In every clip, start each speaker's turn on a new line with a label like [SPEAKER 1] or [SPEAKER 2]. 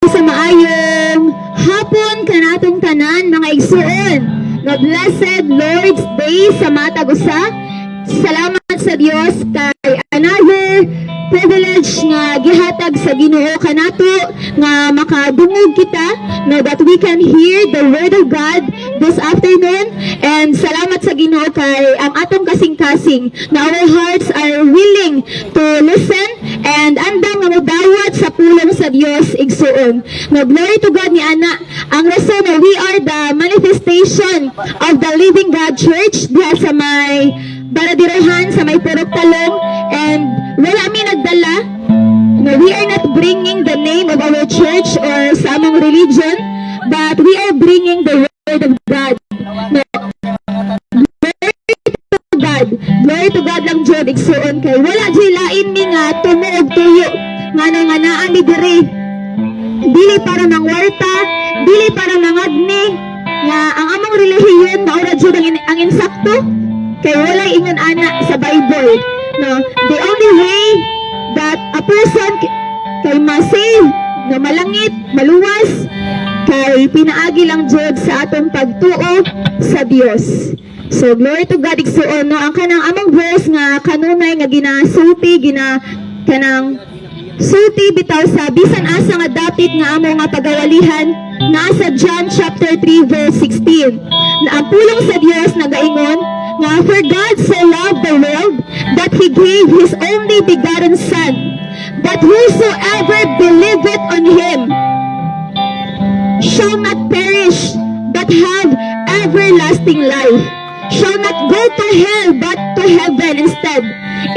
[SPEAKER 1] sa maayong hapon kanatong tanan mga igsuon nga blessed Lord's Day sa matag usa. Salamat sa Dios kay another privilege nga gihatag sa Ginoo kanato nga makadungog kita no that we can hear the word of God this afternoon. And salamat sa Ginoo kay ang atong kasing-kasing na our hearts are willing to listen and andang nga modawat sa pulong sa Dios igsuon. No, glory to God ni ana. Ang rason na we are the manifestation of the living God Church diha sa may Baradirehan, sa may Purok Talong, and wala mi nagdala. No, we are not bringing the name of our church or sa among religion, but we are bringing the word of God. No, glory to God lang jud igsuon kay wala jud lain mi nga tumuog tuyo nga naan mi diri. Dili para mangwarta, dili para mangadni nga ang among relihiyon mao ra jud ang insakto. Kaya wala ingon ana sa Bible. No, the only way that a person kay masave, na malangit, maluwas, kay pinaagi lang jud sa atong pagtuo sa Dios. So glory to God igsuon no ang kanang among verse nga kanunay nga ginasulti kanang sulti bitaw sa bisan asa nga dapit nga amo nga pagawalihan nasa John chapter 3 verse 16. Na ang pulong sa Dios nagaingon nga for God so loved the world that He gave His only begotten Son, that whosoever believeth on Him shall not perish but have everlasting life, shall not go to hell but to heaven instead,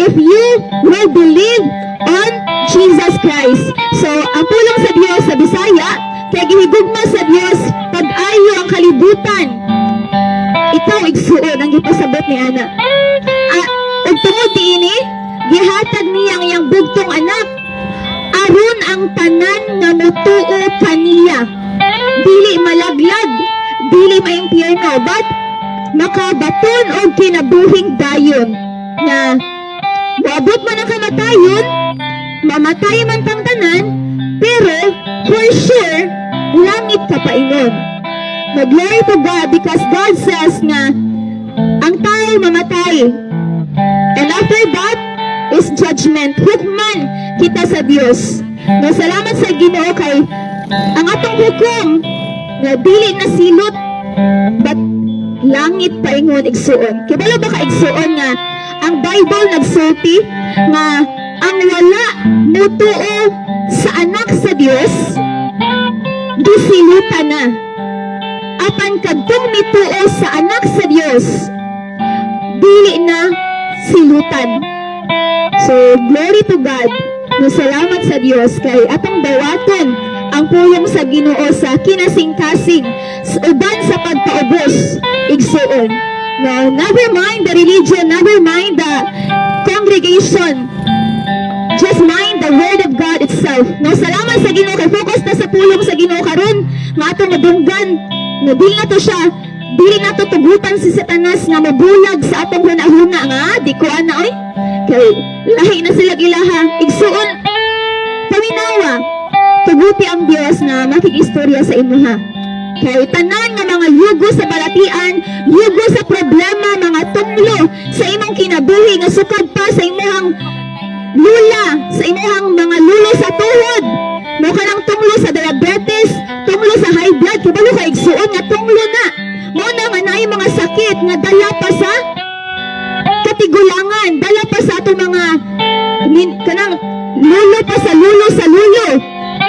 [SPEAKER 1] if you will believe on Jesus Christ. So ang pulong sa Dios sa Bisaya kay gihigugma sa Dios pag-ayo ang kalibutan. Ikaw igsuon ang gipasabot ni ana. Ug tungod ini gihatag niya ang iyang bugtong anak aron ang tanan nga motuo kaniya dili malaglag, dili maimpyerno, but makabaton og kinabuhing dayon na moabot man ang kamatayon, mamatay man tang tanan, pero for sure langit ka paingon. No, glory to God because God says nga ang tao mamatay and after that is judgment. Hukman kita sa Dios. No, salamat sa Ginoo kay ang atong hukom na dili na silot but langit paingon igsuon. Kibalo ba ka igsuon nga ang Bible nagsulti nga ang wala mutuo sa anak sa Dios gisilutan na. Apan kadtong mituo sa anak sa Dios dili na silutan. So glory to God. No, salamat sa Dios kay atong dawaton ang pulong sa Ginoo sa kinasing-kasing uban sa pagpaubos igsuon. No, never mind the religion, never mind the congregation, just mind the word of God itself. No, salamat sa Ginoo kay focus na sa pulong sa Ginoo karon nga atong madunggan. No, dili na to siya, dili na to tugutan si Satanas nga mabulag sa atong hunahuna nga di ko ana oy. Kay lahi na sila ilaha igsuon. Paminawa, tuguti ang Dios na makikistorya sa imuha. Kay tanan nga mga yugo sa balatian, yugo sa problema, mga tunglo sa imong kinabuhi nga sukad pa sa imong lula, sa imong mga lulo sa tuhod. Mo kanang tunglo sa diabetes, tunglo sa high blood, kabalo ka igsuon nga tunglo na. Mo na nga naay mga sakit nga dala pa sa katigulangan, dala pa sa ato mga kanang lulo pa sa lulo.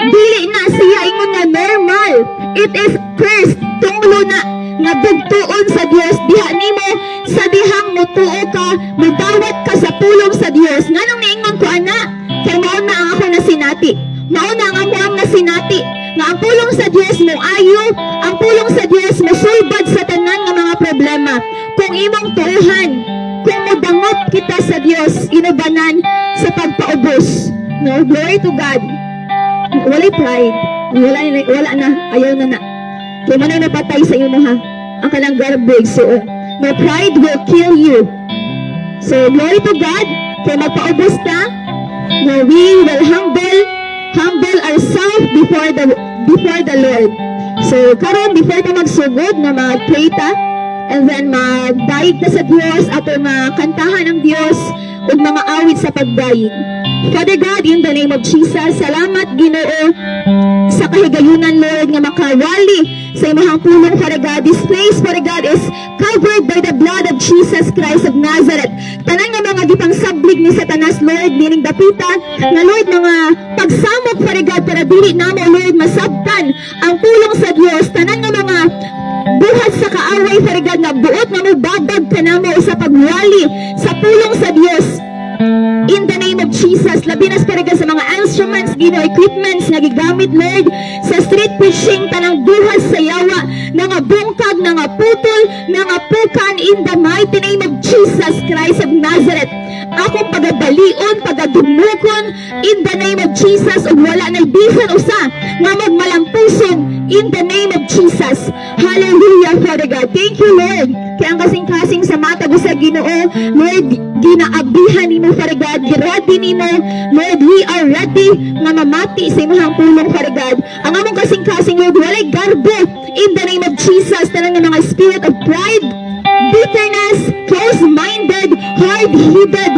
[SPEAKER 1] Dili na siya ingon nga normal. It is cursed. Tunglo na nga bugtuon sa Dios. Diha nimo sa dihang mutuo ka, mudawat ka sa pulong sa Dios. Nganong niingon ko ana? Kay mao na ang ako nasinati. Mao na ang amuang nasinati. Nga ang pulong sa Dios mo ayo, ang pulong sa Dios mo sulbad sa tanan nga mga problema. Kung imong tuuhan, kung mudangot kita sa Dios, inubanan sa pagpaubos. No, glory to God. Walay pride. Wala na. Ayaw na. Kaya man ay napatay sa iyo mo ha. Ang kanang garbage. So, no pride will kill you. So, glory to God. Kaya magpaubos na. No, we will humble ourselves before before the Lord. So, karon before ta magsugod na mag-pray ta, and then magdayeg ta sa Dios ato kantahan ang Dios ug mga awit sa pagdayeg. Father God, in the name of Jesus, salamat Ginoo sa kahigayunan, Lord, nga makawali sa imahang pulong, Father God. This place, Father God, is covered by the blood of Jesus Christ of Nazareth. Tanan nga mga gipang sablig ni Satanas, Lord, meaning dapita, nga Lord, mga pagsamok, Father God, para dili namo, Lord, masabtan ang pulong sa Dios. Tanan nga mga buhat sa kaaway, Father God, na buot na mo babag ka namo sa pagwali sa pulong sa Dios. In the name of Jesus, labinas Father God sa mga instruments, equipments na gigamit, Lord, sa street preaching, tanang buhat sa yawa, nga bungkag, nga putol, nga pukan, in the mighty name of Jesus Christ of Nazareth. Akong pagabalion, pagadumukon, in the name of Jesus, ug wala na bisan usa nga magmalampuson, in the name of Jesus. Hallelujah, Father God. Thank you, Lord. Kaya ang kasing-kasing sa mata ko sa Ginoo, Lord, ginaabihan nimo, Father God, ready nimo, Lord, we are ready nga mamati sa imong pulong, Father God. Ang among kasing-kasing, Lord, walay garbo, in the name of Jesus, tanang mga spirit of pride, bitterness, close-minded, hard-headed,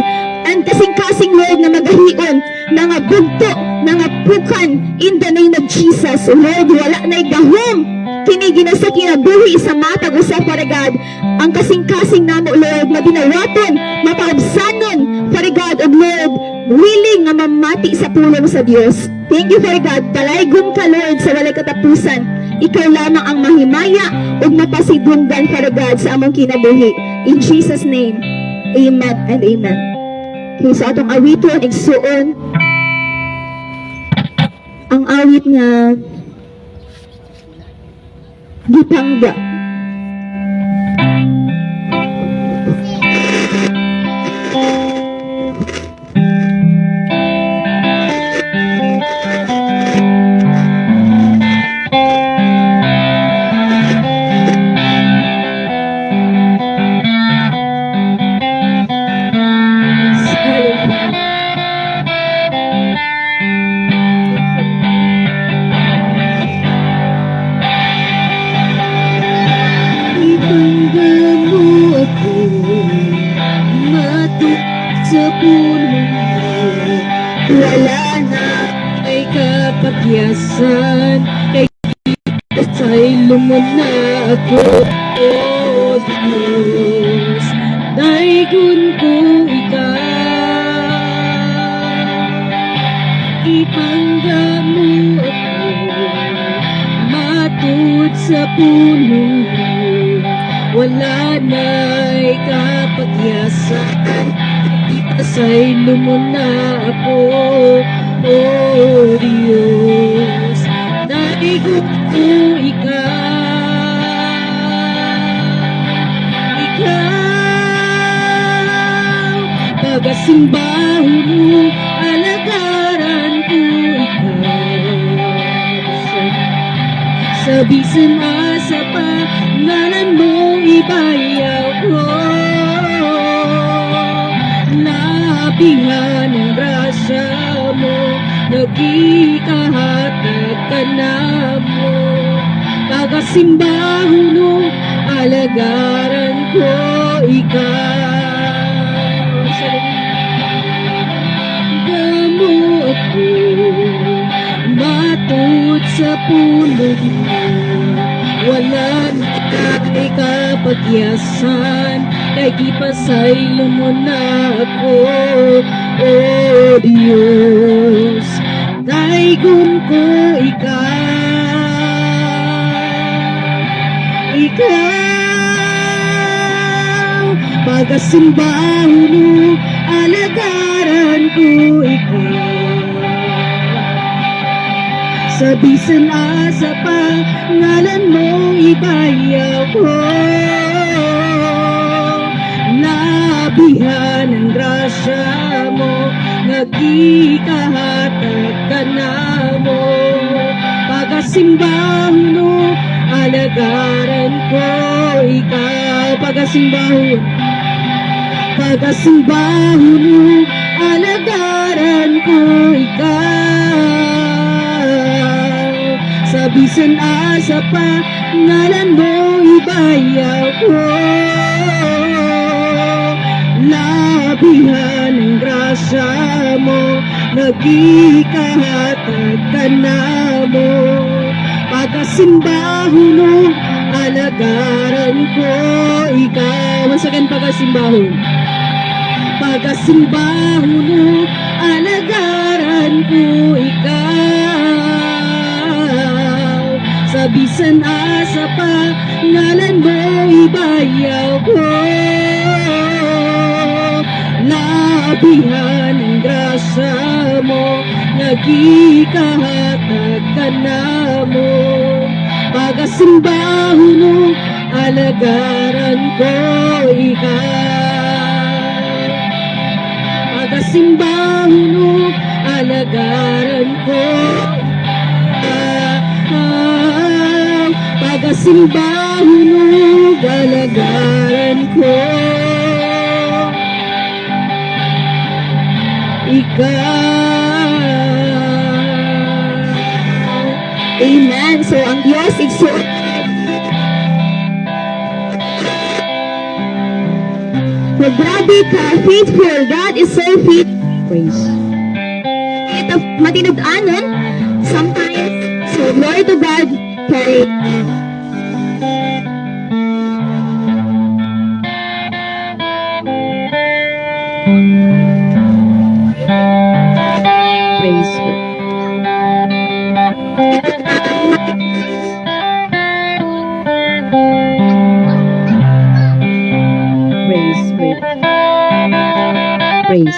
[SPEAKER 1] and kasing-kasing, Lord, na magahion, nga bugto, nga pukan, in the name of Jesus. Lord, wala na'y gahom, kinigina sa kinabuhi sa mata ko sa, Father God, ang kasing-kasing namo, Lord, mabinawaton, mapaabsanon, Father God, of Lord, willing nga mamati sa pulong sa Dios. Thank you, Father God. Palaygon ka, Lord, sa walay katapusan. Ikaw lamang ang mahimaya ug mapasidunggan, Father God, sa among kinabuhi. In Jesus' name, amen and amen. Okay, so atong awiton, igsuon, ang awit nga Gipangga.
[SPEAKER 2] Wala na ay kapagyasan, kay sa'y lumod na ako, O Diyos, daigon ko ikaw, ipangga mo ako, matud sa puno, wala na'y kapagyasan, sa'y lumon na ako, O Diyos, daigon ko ikaw, pagasimbaho mo, alagaran ko ikaw, sa bisan asa pa, ngalan mo ibayaw ko, nabihan ang grasya mo, nagkikahatag ka na mo, kagasimbaho mo, alagaran ko ikaw. Damo ako, matud sa puno mo, wala na kay kapagyasan, kay gipasay lumon na ako, O Diyos, daigon ko ikaw, pagasimbaho mo, alagaran ko ikaw, sa bisan asa pa, ngalan mo ibayaw ko, nabihan ang grasya mo, nagkikahatag ka na mo, pagasimbaho mo, alagaran ko ikaw, pagasimbaho mo, alagaran ko ikaw, sa Sa bisan asa pa ngalan mo ibayaw ko. Labihan ng grasya mo, nagikahatag ka na mo. Pagkasimbahon mo, alagaran ko ikaw. Once again, pagkasimbahon. Pagkasimbahon mo, alagaran ko ikaw. Sa bisan asa pa, ngalan mo ibayaw ko. Labihan ng grasya mo, nagikahatag ka na mo. Pagkasimbahon mo, alagaran ko ikaw. Pagkasimbahon mo, alagaran ko ikaw. Pagkasimbahon mo, alagaran ko ikaw.
[SPEAKER 1] Amen. So, ang Diyos igsuot. So, grabe ka, faithful. God is so faithful.
[SPEAKER 2] Praise.
[SPEAKER 1] Ito, matinud-anon, sometimes. So, glory to God. Kay
[SPEAKER 2] Praise. Praise. Praise.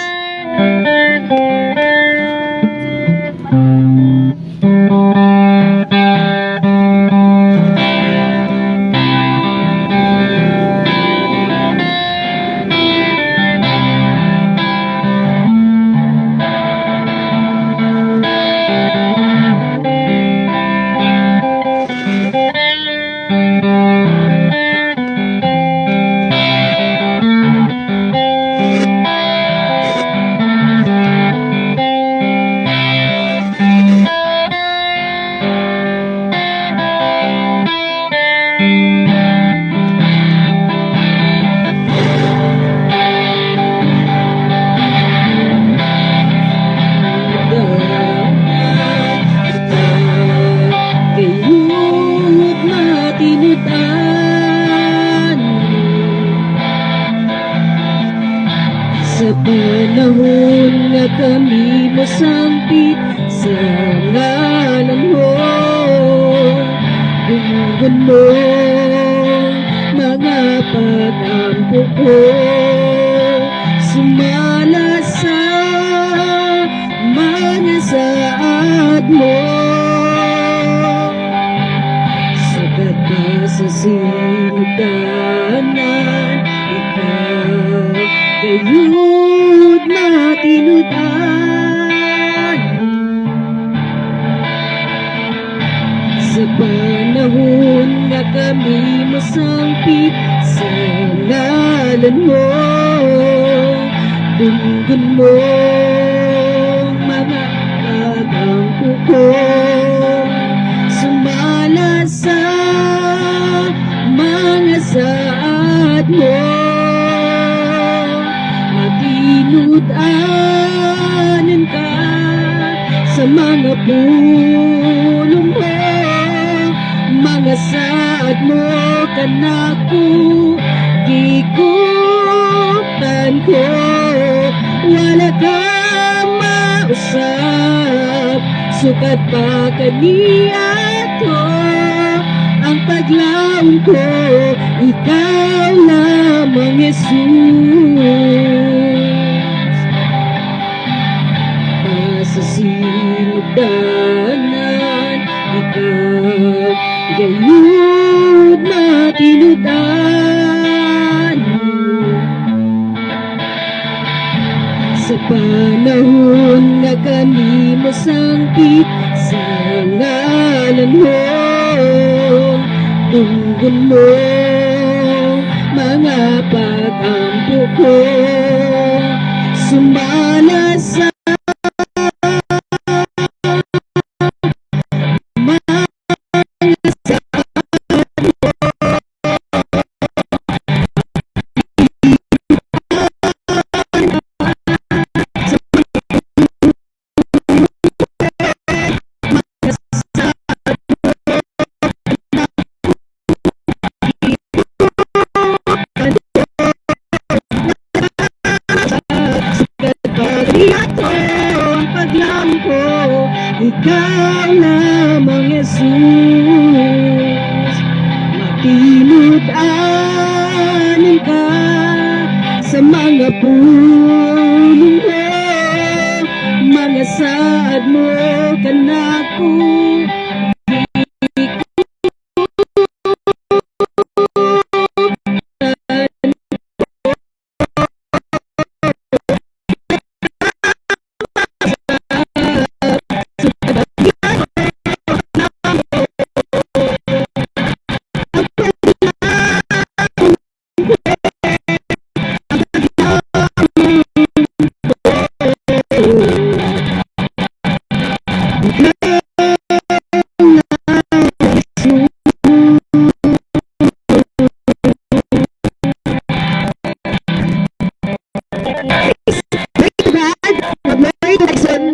[SPEAKER 2] Kayu't matinutan sa panahon nga kami masangpit sa ngalan mo. Gumugon mo mga pagampo ko, sumala sa mga saad mo. Sagat pa sa sinutanan, ikaw kayu't matinutan. Sa panahon na kami masangpit sa ngalan mo, dunggun mo mga kagampo ko, sumala sa mga saad mo. Matinudanan ka sa mga pulong mo, mga saad mo kanako, gikutan ko, wala ka mausap, sukat pa kaniya to, ang paglaon ko, ikaw lamang Jesus. Sa sinugdanan, ikaw gayud matinudan. Sa panahon na kami masangkit sa ngalan mo, tunggon mo mga pagampo ko, sumala sa Jesus, makinud-anan ka sa mga pulong ko, mga saad mo kanako.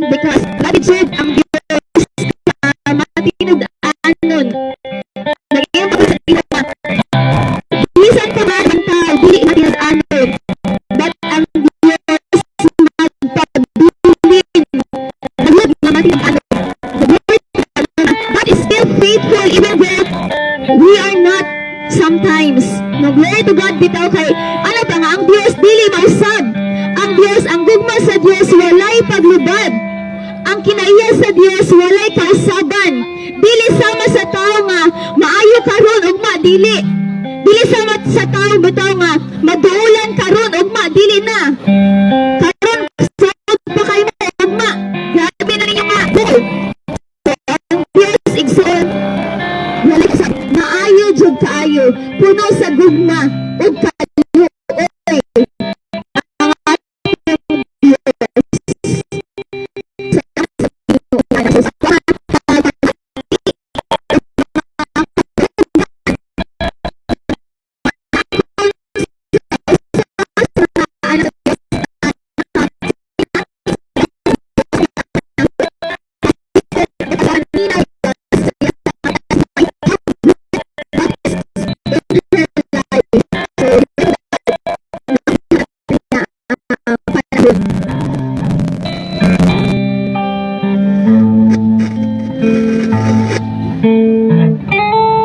[SPEAKER 1] Because gratitude ang Diyos matinud-anon. Naging pagkasalita bisan pa ba ang tao dili matinud-anon, but ang Diyos magpabilin nagud nga matinud-anon. The Lord God is still faithful even though we are not sometimes. No, glory to God bitaw kay ano pa nga ang Diyos dili mausab. Ang Diyos, ang gugma sa Diyos walay paglubad. Ang kinaiya sa Diyos walay kausaban. Dili sama sa tao nga maayo karon ugma dili. Dili sama sa tao bitaw nga maduulan karon ugma dili na. Karon sud pa kayo ugma. Grabe na ninyo nga. Ang Diyos igsoon walay sa maayo jud kaayo, puno sa gugma ug kaluoy.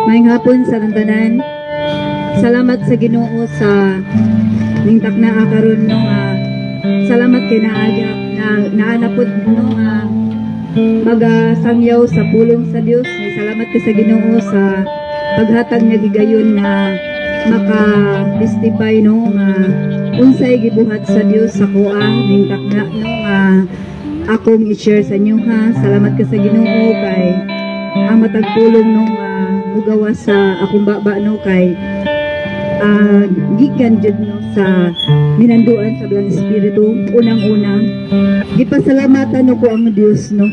[SPEAKER 2] Maayong hapon sa tanan. Salamat sa Ginoo sa ningtak na karon no salamat kay naaga na naanapod no magasangyaw sa pulong sa Dios. Salamat kay sa Ginoo sa paghatag niya gigayon na maka-testify no unsay gibuhat sa Dios sa kuha ningtak na no akong i-share sa inyo ha. Salamat kay sa Ginoo kay ang matagpulong nung mugawa sa akong baba no kay gikan jud no sa minanduan sa Blang Espiritu. Unang-unang gipasalamatan no ko ang Dios no,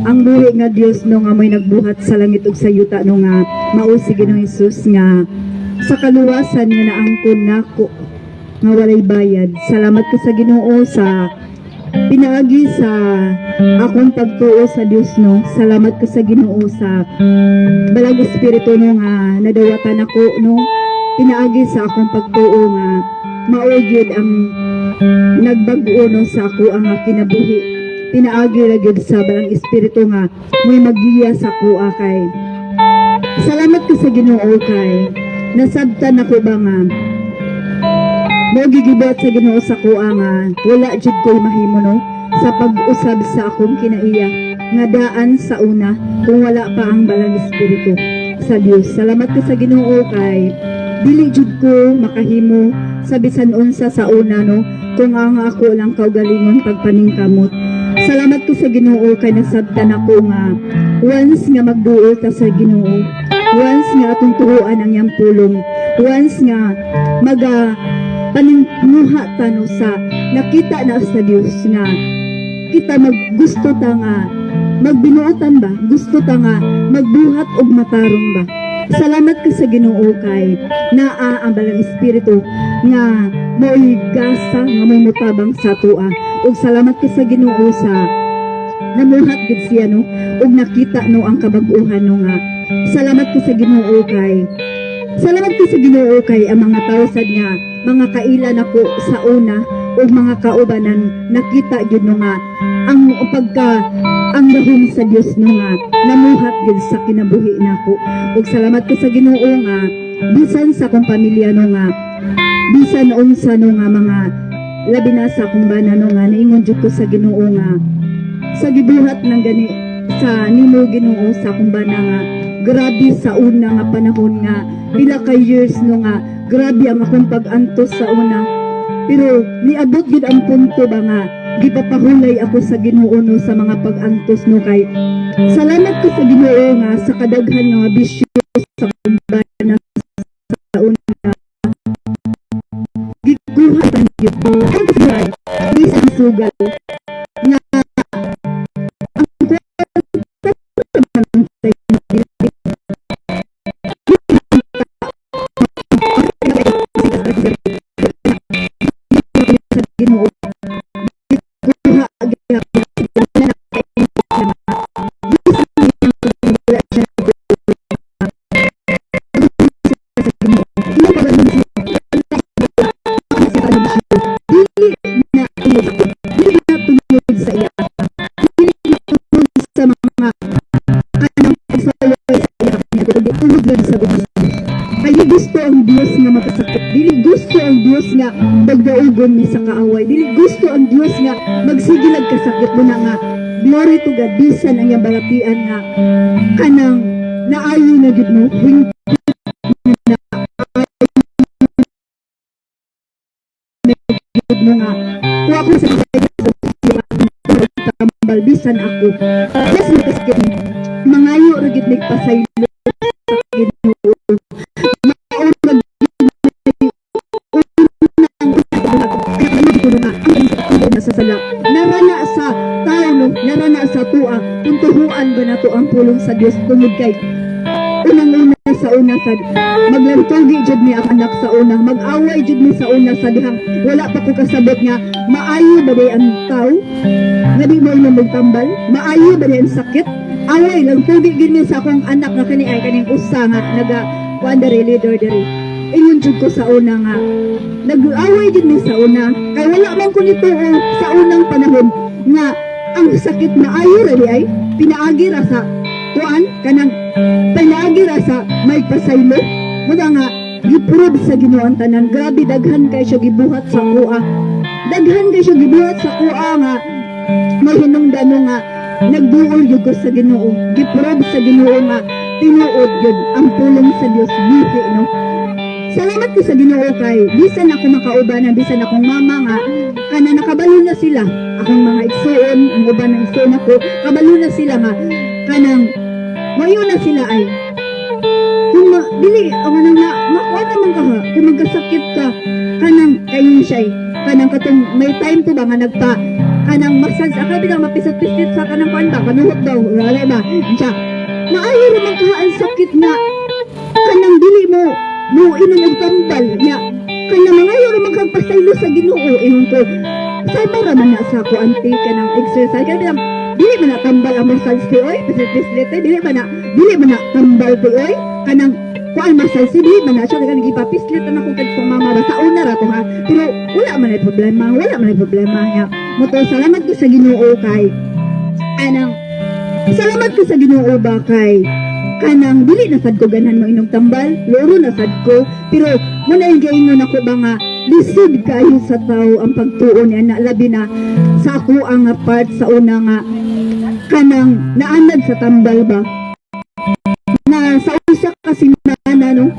[SPEAKER 2] ang buhi nga Dios no nga may nagbuhat sa langit ug sa yuta no nga mao si Ginoong Hesus nga sa kaluwasan nga naangkon nako nga walay bayad. Salamat ko sa Ginoo sa pinaagi sa akong pagtuo sa Dios no. Salamat ko sa Ginoo sa Balang Espiritu no nga nadawatan ako no, pinaagi sa akong pagtuo nga mao gyud ang nagbago no sa ako ang kinabuhi. Pinaagi ra gyud sa Balang Espiritu nga may magiya sa kuha kay. Salamat ko sa Ginoo kay nasabtan ako ba nga mo gigibot sa Ginoo sa kuha nga wala jud ko'y mahimo no sa pag-usab sa akong kinaiya nga daan sa una kung wala pa ang Balang Espiritu sa Dios. Salamat ko sa Ginoo kay dili jud ko makahimo sa bisan unsa sa una no kung ang ako lang kaugalingon pagpaningkamot. Salamat ko sa Ginoo kay nasabtan ako nga once nga magduol ta sa Ginoo, once nga atong turuan ang iyang pulong, once nga paninguha ta no sa nakita na sa Dios nga kita maggusto ta nga magbinuotan ba, gusto ta nga magbuhat og matarong ba. Salamat ka sa Ginoo kay naa ang Balang Espiritu nga mo'y gasa nga may mutabang sa tua. Ug salamat ka sa Ginoo sa namuhat gid siya no ug nakita no ang kabag-uhan no nga. Salamat ka sa Ginoo kay ang mga tawsad nga mga kaila nako sa una ug mga kaubanan nakita gyud no nga ang dahon sa Dios no nga namuhat gid sa kinabuhi nako. Ug salamat ko sa Ginoo nga bisan sa akong pamilya no nga bisan unsa no nga mga labi na sa akong bana no nga naingon jud ko sa Ginoo nga sa gibuhat ng gani sa nimo Ginoo sa akong bana nga grabe sa una nga panahon nga pila ka years no nga grabe ang akong pag-antos sa una, pero niabot gid ang punto ba nga gipapahulay ako sa Ginoo no sa mga pag-antos no kay salamat ko sa Ginoo nga sa kadaghan nga bisyo sa akong bana sa una gikuhatan gyud ko ang bisan sugal nga Kaya gusto ang Diyos nga makasakit. Dili gusto ang Diyos nga magdaugon mi sa kaaway. Dili gusto ang Diyos nga magsigilag kasakit mo na nga. Glory to God. Bisan ang iyang balatian nga kanang naayo na gid mo. Mo nga. Kung ako sa tambal bisan ako. Yes, makasakit mo. Mangayo ra gid nagpasaylo sa Ginoo. Narana sa tao no, narana sa tuwa tuntuhuan ba nato ang pulong sa Dios tungod kay unang-una sa una sa maglantogi jud mi ang anak sa una, mag-away jud mi sa una sa dihang wala pa ko kasabot nga maayo ba day ang tao nga di mo ina magtambal, maayo ba day ang sakit, away lang tugi gid mi sa akong anak nga kani ay kaning usa nga naga wandere leader diri. Ingon jud ko sa una nga nag-away din mi sa una kay wala man ko nito sa unang panahon nga ang sakit na ayo ra ay pinaagi ra sa tuan kanang pinaagi ra sa may pasaylo mo nga giprove sa Ginoo ang tanan. Grabe daghan kay siya gibuhat sa kuha, daghan kay siya gibuhat sa kuha nga may hinungdan nga nagduol gyud ko sa Ginoo, giprove sa Ginoo nga tinuod gyud ang pulong sa Dios buhi no. Salamat ko sa Ginoo kay bisan ako makaubanan, bisan akong mama nga kana nakabalo na sila akong mga igsoon, ang uban ng igsoon ako kabalo na sila nga kanang mayo na sila ay kung dili ang na makuha naman ka ha kung magkasakit ka kanang kayo siya kanang katong may time to ba nga nagpa kanang massage akabi lang mapisat-pisit sa kanang kuan ba kanuhot daw wala ba siya maayo naman ka ang sakit na kanang dili mo inon og tambal nya kanang mangayo naman kang pasaylo sa Ginoo ingon ko sa para man na sa ko anti kanang exercise kaya bilang dili man na tambal ang massage ti oy pisit-pisit dili man na tambal ti oy kanang kuan massage dili man na siya kanang gipapislit na ako kadtong mama ba sa una ra to ha pero wala man ay problema nya mo to salamat ko sa Ginoo kay anang salamat ko sa Ginoo ba kay kanang dili na sad ko ganan mo inog tambal loro na sad ko pero mo na ingayon ako ba nga lisod kayo sa tao ang pagtuo niya na labi na sa ako ang part sa una nga kanang naanad sa tambal ba na sa usa ka simana no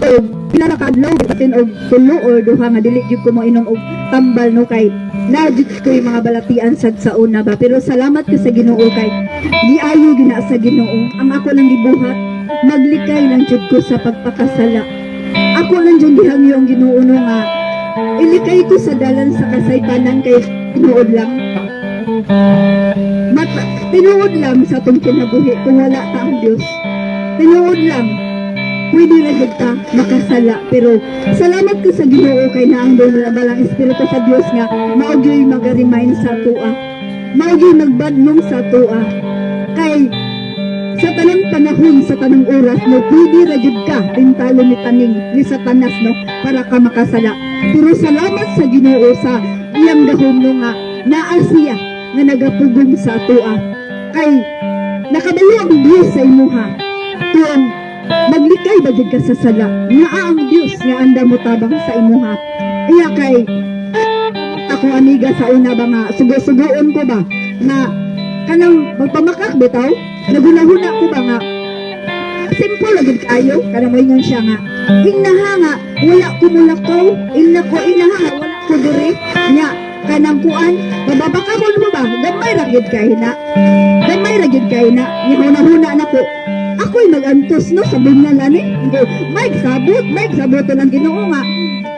[SPEAKER 2] og pila ka adlaw bitin og tulo or duha nga dili gyud ko mo inom og tambal no kay najud ko yung mga balatian sad sa una ba pero salamat ko sa Ginoo kay giayo gina sa Ginoo ang ako lang gibuhat maglikay lang jud ko sa pagpakasala ako lang jud gihangyo ang Ginoo no nga ilikay ko sa dalan sa kasaytanan kay tinuod lang tinuod lang sa atong kinabuhi kung wala ta ang Dios tinuod lang pwede na kita makasala pero salamat ko sa Ginoo kay naangdon na balang espiritu sa Dios nga maugyoy mag-remind sa tuwa maugyoy magbadlong sa tuwa kay sa tanang panahon sa tanang oras mo pwede ra gyud ka tintalo ni taning ni Satanas no para ka makasala pero salamat sa Ginoo sa iyang gahom no nga naa siya nga nagapugong sa atoa. Kay nakabalo ang Dios sa imuha. Tuong maglikay ba jud ka sa sala? Nga ang Dios nga anda mo tabang sa imuha. Iya kay ako amiga sa una ba nga sugo-sugoon ko ba na kanang magpamakak bitaw nagunahuna ko ba nga simple lagi kayo kanang moingon siya nga ingnaha nga wala ko mulakaw ingnaha nga wala ko diri nya kanang kuan bababakakon mo ba gamay ra gyud kay na nya hunahuna nako ako'y mag-antos no sa bungal ani Mike sabot lang Ginoo nga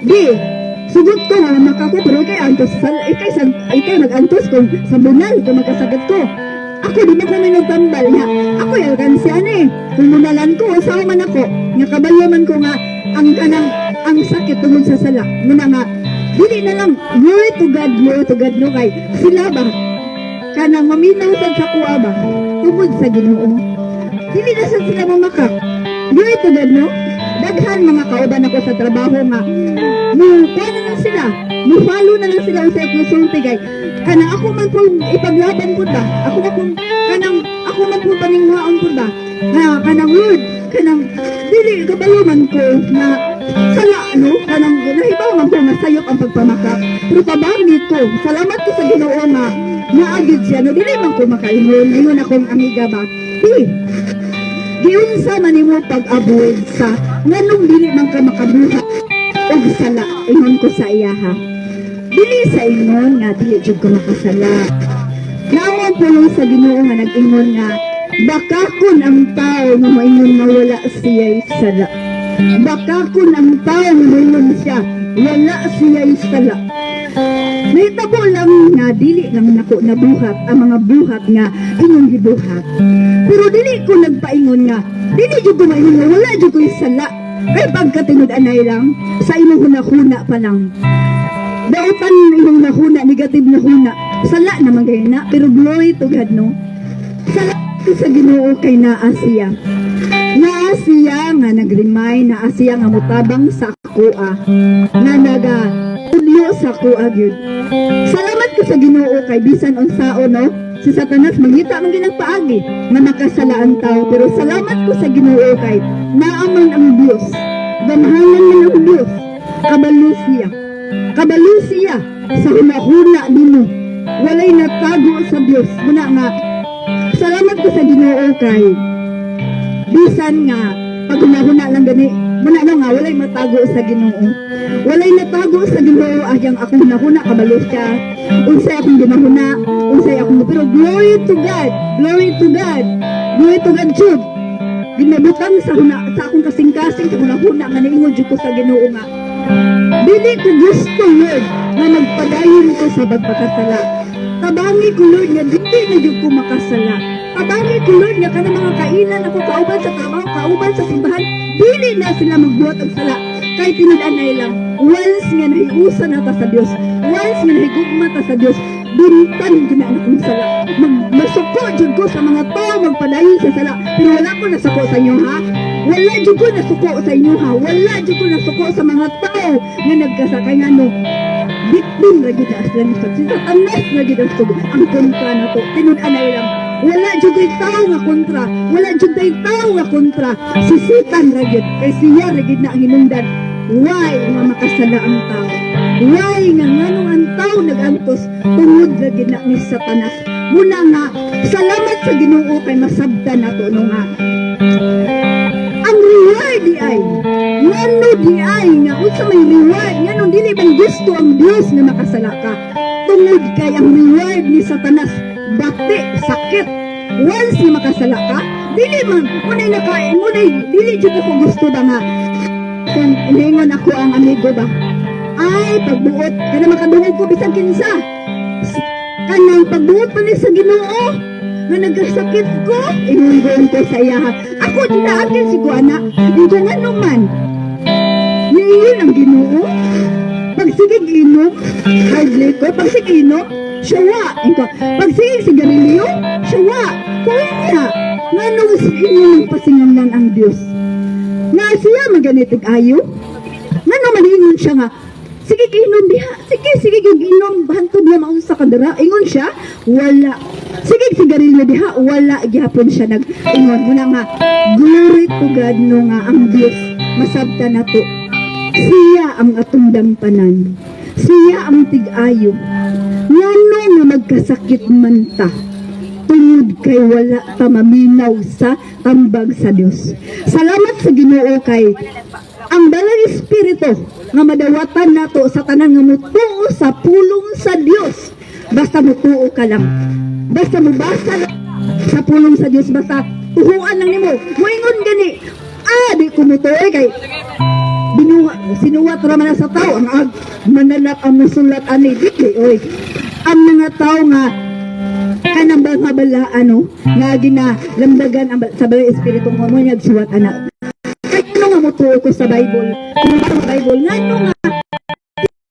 [SPEAKER 2] di sugot ko nga makako pero kay antos ikay mag-antos kung sa bunal kung magkasagad ko. Ako di na ko minutambal niya. Ako yung alkansya ni. Kung munalan ko, usaw man ako. Nga kabalyaman ko nga ang sakit tungod sa sala. Muna nga, dili na lang, glory to God no kay sila ba? Kanang maminaw sa kuwa ba? Tungod sa Ginoo. Dili na sa sila mamakak. Glory to God no? Daghan mga kauban ako sa trabaho nga paano na sila follow na lang sila ang sa konsulti kay kanang ako man po ipaglaban po ba ako man po paninghaon po ba nga kanang Lord kanang dili kabaluman ko na sala no kanang nahibaw man ko nga sayop ang pagpamakak pero pabangit ko salamat ko sa Ginoo nga naagid siya no dili man ko makaingon akong amiga ba giunsa man nimo pag-avoid sa nganong dili man ka makabuhat og sala ingon ko sa iya ha dili sa ingon nga dili jud ko makasala naon po lang sa Ginoo nga nag-ingon nga bakakon ang tao nga moingon nga wala siya'y sala bakakon ang tao nga moingon siya wala siya'y sala nahitabo lang nga dili lang nako nabuhat ang mga buhat nga inyong gibuhat pero dili ko nagpaingon nga dili jud ko maingon nga wala jud ko sala kay pagkatinud-anay lang sa imong hunahuna pa lang dautan imong nahuna negative na huna sala naman gayna na pero glory to God no sala ko sa Ginoo kay naa siya nga nag-remind naa siya nga mutabang sa kuha nga naga udyo sa kuha gyud salamat ko sa Ginoo kay bisan unsao no si Satanas mangita man ginang paagi nga makasala ang tao pero salamat ko sa Ginoo kay naaman ang Dios gamahanan man ang Dios kabalo siya sa hunahuna nimo walay natago sa Dios muna nga salamat ko sa Ginoo kay bisan nga pag hunahuna lang gani muna nga walay matago sa Ginoo walay natago sa Ginoo agyang akong hunahuna kabalo siya unsay akong ginahuna unsay akong pero glory to God jud ginabutang sa akong kasing-kasing sa hunahuna nga niingon jud ko sa Ginoo nga dili ko gusto Lord nga magpadayon ko sa pagpakasala tabangi ko Lord nga dili na jud ko makasala tabangi ko Lord nga kanang mga kainan ako kauban sa trabaho kauban sa simbahan dili na sila magbuhat og sala kay tinud-anay lang once nga nahiusan na ta sa Dios once nga nahigugma ta sa Dios duntan gina na kong sala masuko jud ko sa mga tao magpadayon sa sala pero wala ko nasuko sa inyo ha wala jud ko nasuko sa inyo ha wala jud ko nasuko sa mga tao nga nagkasakay nga no victim ra gid as lang sa tanas ra gid ang kontra na to tinud-anay lang wala jud kay tao nga kontra wala jud kay tao nga kontra sisitan ra gid kay siya ra gid na ang hinungdan why nga makasala ang tao why nga nganong ang tao nagantos tungod ra gid na ni Satanas muna nga salamat sa Ginoo kay masabtan nato no nga ang reward di ay ngano di ay nga unsa may reward nganong dili man gusto ang Dios nga makasala ka tungod kay ang reward ni Satanas dati sakit once nga makasala ka dili man unay nakain unay dili jud ako gusto ba nga kung iningon ako ang amigo ba ay pagbuot kada makadungog ko bisan kinsa kanang pagbuot pa ni sa Ginoo nga nagkasakit ko ingon ko sa iya ako dinaakin si Kuana hindi nga naman niyon ang Ginoo pagsigig inom hard liquor pagsigig inom siya pagsigig sigarilyo siya kuya niya nga nung inyong pasingamlan ang Diyos nga siya maganitig ayo nga nung malingon siya nga sige ginom diha, sige ginom bantod niya mao sa kadara. Ingon siya, wala. Sige sigarilyo diha, wala gyapon siya nag-ingon. Muna nga, glory to God no nga ang Dios masabta nato. Siya ang atong dampanan. Siya ang tig-ayo. Ngano nga magkasakit man ta, tungod kay wala ta maminaw sa tambag sa Dios. Salamat sa Ginoo kay ang Dalang Espiritu nga madawatan nato sa tanan nga mutuo sa pulong sa Dios. Basta mutuo ka lang. Basta mubasa lang sa pulong sa Dios, basta tuhuan lang nimo. Moingon gani, di ko mutuo kay sinuwat ra man sa tao ang manalak ang musulat ani dili oy. Ang mga tao nga kanang mga bala nga ginalamdagan ang sa Dalang Espiritu mo niya suwat ana. Ano nga mutuo ko sa Bible? Kung sa Bible, ngano nga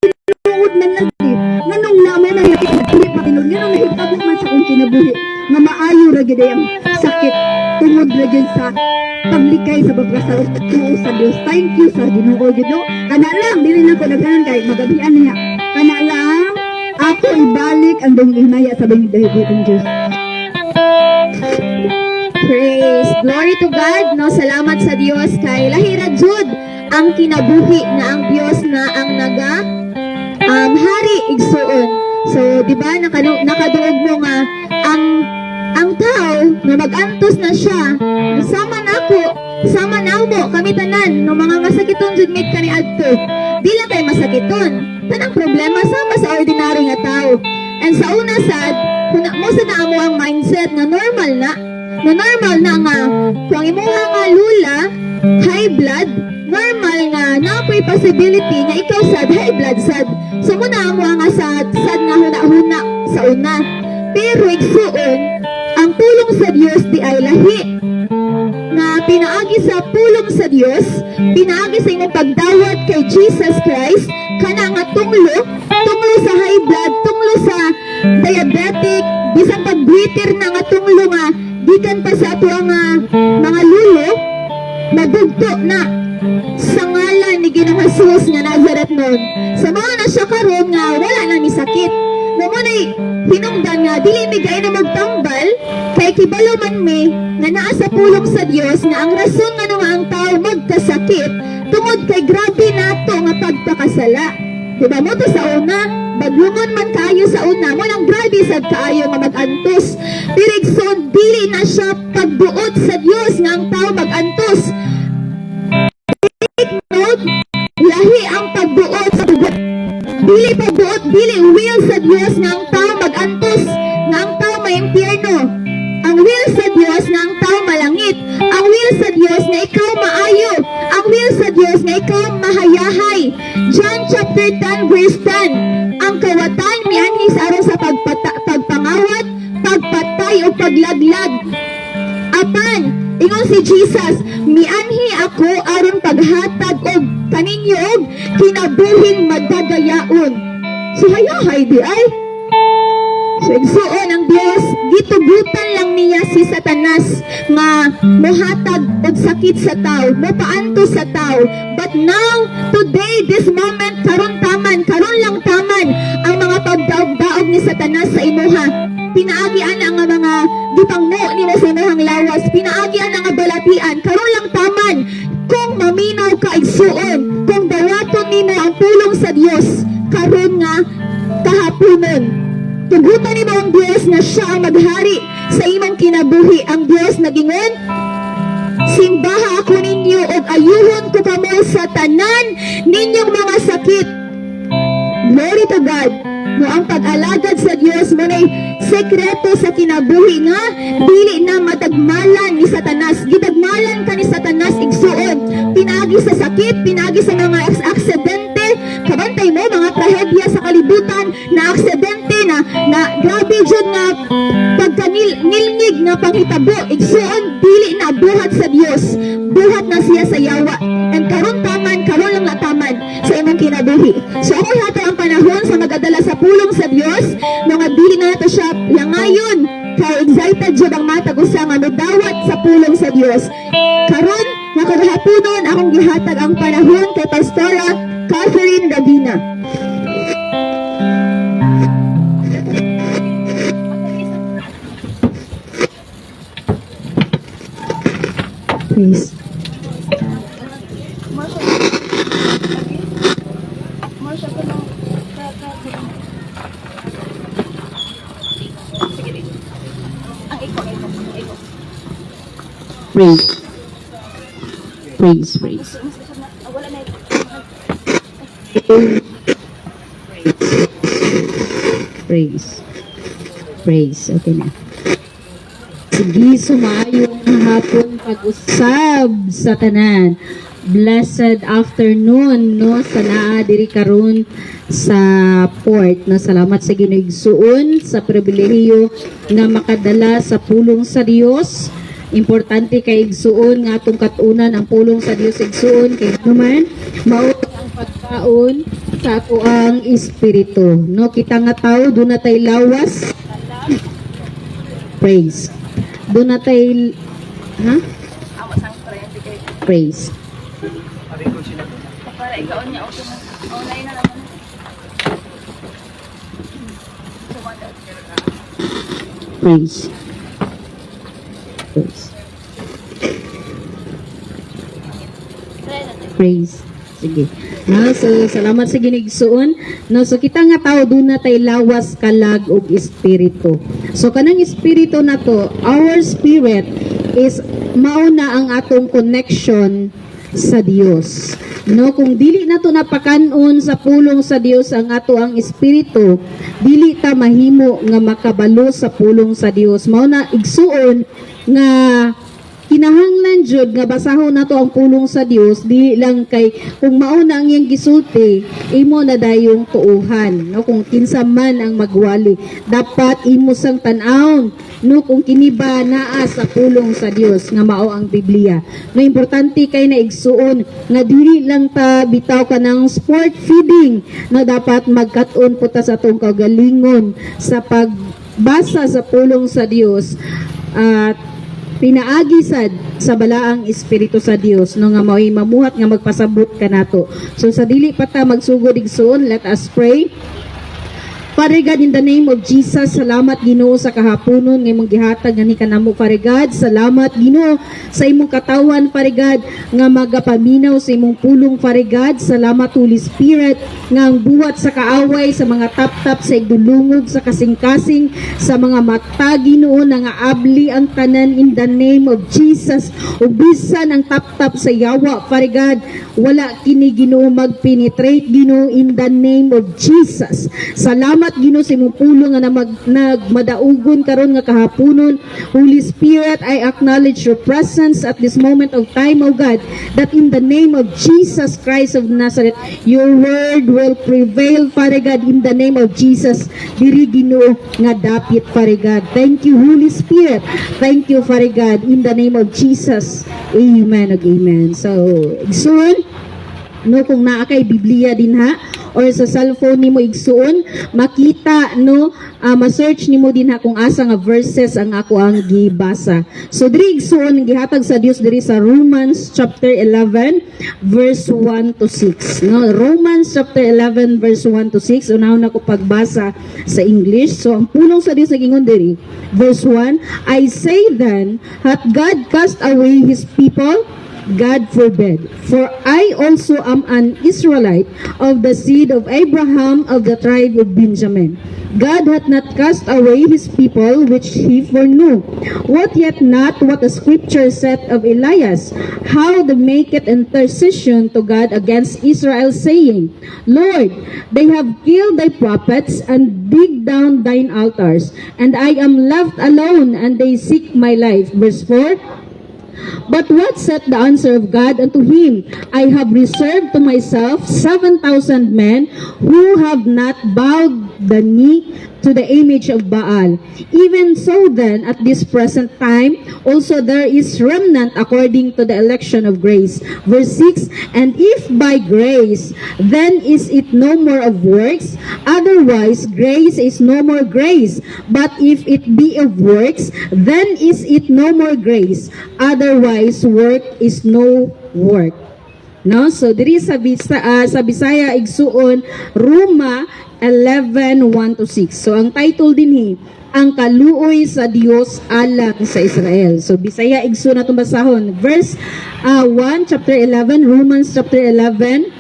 [SPEAKER 2] tinuod man lagi. Nganong naman na hindi patinod. Nganong nahitabo man sa kong kinabuhi. Nga maayo ra gid ang sakit. Tungod ra gid sa paglikay sa pagkasarap tuo sa Dios. Thank you sa Ginoo gid. Kana lang dili na ko daghan kay magabian niya. Kana lang ako ibalik ang dong inaya sa bangidahigitong Dios.
[SPEAKER 1] Praise. Glory to God. No, salamat sa Dios kay lahira jud ang kinabuhi na ang Dios na ang hari igsuon. So, di ba nakaduog mo nga ang tao na magantos na siya, sama na mo kami tanan no mga masakiton jud mit kani adto. Di lang kay masakiton. Tanang problema sama sa ordinary nga tao. And sa una sad, mo sa naamo ang mindset na normal na nga kung imuha nga lula high blood, normal nga napoy possibility nga ikaw sad high blood sad. So muna mo nga sad nga huna-huna sa una. Pero igsuon ang pulong sa Dios di ay lahi na pinaagi sa pulong sa Dios, pinaagi sa imong pagdawat kay Jesus Christ kana nga tunglo sa high blood, tunglo sa diabetic, bisan pag-breather na nga tunglo nga gikan pa sa ato ang mga lulo nabugto na sa ngalan ni Ginoong Jesus nga Nazareth noon. Sa mga na siya karon nga wala na ni sakit. Mamunay hinungdan nga dili mi gay na magtambal kay kibalo man mi nga naa sa pulong sa Dios nga ang rason nga nga ang tao magkasakit tungod kay grabe nato nga pagpakasala. Diba mo to sa una, baglungon man kayo sa una, mo nang grabe sad kaayo nga magantos. Dirigson dili na siya pagbuot sa Dios nga ang tao magantos. Take note, lahi ang pagbuot sa bugot. Dili pagbuot, dili will sa Dios nga ang tao magantos, nga ang tao maimpyerno. Ang will sa Dios nga ang tao malangit. Ang will sa Dios nga ikaw maayo. Ang will sa Dios nga ikaw mahayahay. John chapter 10 verse 10. Ang kawatan mianhis aron sa pagpangawat, pagpatay o paglaglag. Apan, ingon si Jesus, mianhi ako aron paghatag og kaninyo og kinabuhing madagayaon. So hayahay di ay. So igsuon ang Dios, gitugutan lang niya si Satanas nga mohatag og sakit sa tao, mopaanto sa tao. But now, today, this moment, karon lang taman ang mga pagdaog-daog ni Satanas sa imuha. Pinaagian ang mga gipangmo nimo sa imuhang lawas, pinaagian ang balatian, karon lang taman kung maminaw ka igsuon, kung dawaton nimo ang pulong sa Dios, karon nga kahaponon. Tugutan ni mo ang Diyos na siya ang maghari sa imong kinabuhi. Ang Diyos nagingon, simbaha ako ninyo o ayuhon ko kamo sa tanan ninyong mga sakit. Glory to God. No, ang pag-alagad sa Diyos mo na sekreto sa kinabuhi nga dili na matagmalan ni Satanas. Gidagmalan ka ni Satanas igsuon. Pinagi sa sakit, pinagi sa mga aksidente, kabantay mo mga trahedya sa kalibutan na aksidente na grabe jud nga pagkanilngig nga panghitabo igsuon dili na buhat sa Dios, buhat na siya sa yawa. And karon lang lataman sa imong kinabuhi. So ako hata ang panahon sa magadala sa pulong sa Dios nga dili na nato siya langayon kay excited jud ang matag usa nga modawat sa pulong sa Dios. Karon nga kagahaponon akong gihatag ang panahon kay Pastora Catherine Davina.
[SPEAKER 2] Please.
[SPEAKER 3] Praise. Praise, praise. Praise. Praise. Okay na. Sige, sumayong hapon pag-usab sa tanan. Blessed afternoon, no, sa naa diri karon sa port. No, salamat sa Ginoo igsuon sa pribilehiyo nga makadala sa pulong sa Dios. Importante kay igsuon nga atong katunan ang pulong sa Dios igsuon kay naman mao ang pagkaon sa ato ang espiritu. No, kita nga tao do na tay lawas. Praise. Do na tay praise.
[SPEAKER 4] Para ikaw niya online na naman.
[SPEAKER 3] Praise. Praise. Praise. Sige. No, so salamat sa ginigsuon. No, so kita nga tao do na tay lawas kalag og espiritu. So kanang espiritu na to, our spirit is mao na ang atong connection sa Dios. No, kung dili nato napakanon sa pulong sa Dios ang ato ang espiritu, dili ta mahimo nga makabalo sa pulong sa Dios. Mao na igsuon nga kinahanglan jud nga basahon nato ang pulong sa Dios, dili lang kay kung mao na ang iyang gisulti, imo na dayong tuuhan. No, kung kinsa man ang magwali, dapat imo sang tan-awon no kung kini ba naa sa pulong sa Dios nga mao ang Biblia. No, importante kay na igsuon nga dili lang ta bitaw ka ng sport feeding, na dapat magkat-on po ta sa atong kagalingon sa pagbasa sa pulong sa Dios at pinaagi sad sa balaang espiritu sa Dios no nga mao'y mamuhat nga magpasabot kanato. So sa dili pa ta magsugod igsuon, let us pray. Father God, in the name of Jesus, salamat Ginoo sa kahaponon nga imong gihatag nga ni kanamo, Father God. Salamat Ginoo sa imong katawan, Father God, nga magapaminaw sa imong pulong, Father God. Salamat Holy Spirit nga ang buhat sa kaaway, sa mga tap-tap, sa igdulungog, sa kasing-kasing, sa mga mata, Ginoo, nga abli ang tanan in the name of Jesus. Ubisan ang tap-tap sa yawa, Father God. Wala kini Ginoo mag-penetrate, Ginoo, in the name of Jesus. Salamat Ginoo sa imong pulong nga nagmadaugon karon nga kahaponon. Holy Spirit, I acknowledge your presence at this moment of time, O God, that in the name of Jesus Christ of Nazareth, your word will prevail, Father God, in the name of Jesus. Diri Ginoo nga dapit, Father God. Thank you, Holy Spirit. Thank you, Father God, in the name of Jesus. Amen ug amen. So, igsoon no kung naa kay Biblia din ha or sa cellphone nimo igsuon, makita no ma-search nimo din ha kung asa nga verses ang ako ang gibasa. So diri igsuon gihatag sa Dios diri sa Romans chapter 11 verse 1 to 6. No, Romans chapter 11 verse 1 to 6. Unahon nako pagbasa sa English. So ang pulong sa Dios nagingon diri verse 1, I say then, hath God cast away his people? God forbid. For I also am an Israelite of the seed of Abraham of the tribe of Benjamin. God hath not cast away his people which he foreknew. What yet not what the scripture said of Elias, how they maketh intercession to God against Israel, saying, Lord, they have killed thy prophets and dig down thine altars, and I am left alone, and they seek my life. Verse 4, but what said the answer of God unto him? I have reserved to myself 7,000 men who have not bowed the knee to the image of Baal. Even so then, at this present time, also there is remnant according to the election of grace. Verse 6, and if by grace, then is it no more of works, otherwise grace is no more grace. But if it be of works, then is it no more grace, otherwise work is no work. No, so diri sa Bisaya igsuon Roma 11:1-6. So ang title dinhi ang kaluoy sa Dios alang sa Israel. So Bisaya igsuon natong basahon. Verse 1 chapter 11, Romans chapter 11.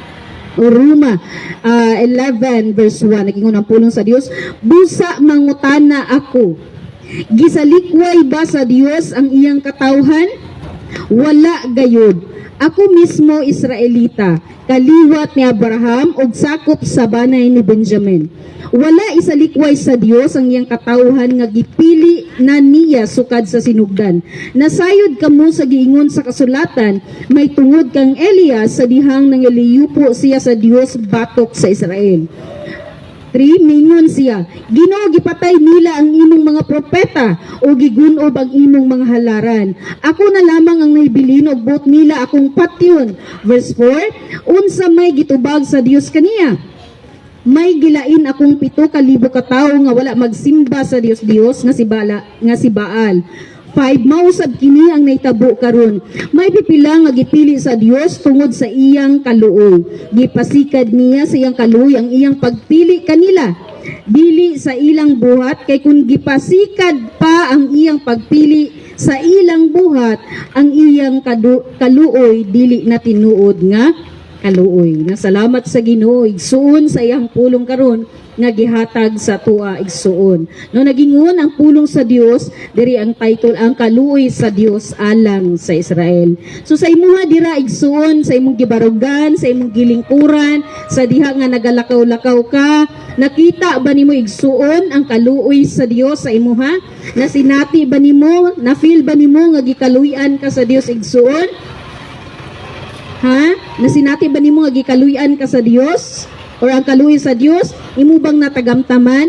[SPEAKER 3] Roma 11 verse 1, nagingon ang pulong sa Dios, busa mangutana ako, gisalikway ba sa Dios ang iyang katawhan? Wala gayud. Ako mismo Israelita, kaliwat ni Abraham ug sakop sa banay ni Benjamin. Wala isalikway sa Dios ang iyang katawhan nga gipili na niya sukad sa sinugdan. Nasayod kamo sa giingon sa kasulatan, may tungod kang Elias sa dihang nangaliyupo siya sa Dios batok sa Israel. 3, mingon siya, Ginoo gipatay nila ang imong mga propeta o gigunob ang imong mga halaran. Ako na lamang ang nahibilin og buot nila akong patyon. Verse 4, unsa may gitubag sa Dios kaniya? May gilain akong 7,000 ka tawo nga wala magsimba sa Dios nga si Baal. 5, mausab kini ang naitabo karon. May pipila nga gipili sa Dios tungod sa iyang kaluoy. Gipasikad niya sa iyang kaluoy ang iyang pagpili kanila. Dili sa ilang buhat kay kun gipasikad pa ang iyang pagpili sa ilang buhat, ang iyang kaluoy dili na tinuod nga kaluoy. Nasalamat sa Ginoo igsuon sa iyang pulong karon nga gihatag sa tua igsuon. No nagingon ang pulong sa Dios, diri ang title ang kaluoy sa Dios alang sa Israel. So sa imuha dira igsuon, sa imong gibarugan, sa imong gilingkuran, sa diha nga nagalakaw-lakaw ka, nakita ba nimo igsuon ang kaluoy sa Dios sa imuha? Nasinati ba nimo, na feel ba nimo nga gikaluyan ka sa Dios igsuon? Ha? Nasinati ba nimo nga gikaluyan ka sa Dios? Or ang kaluoy sa Dios, imo bang natagamtaman?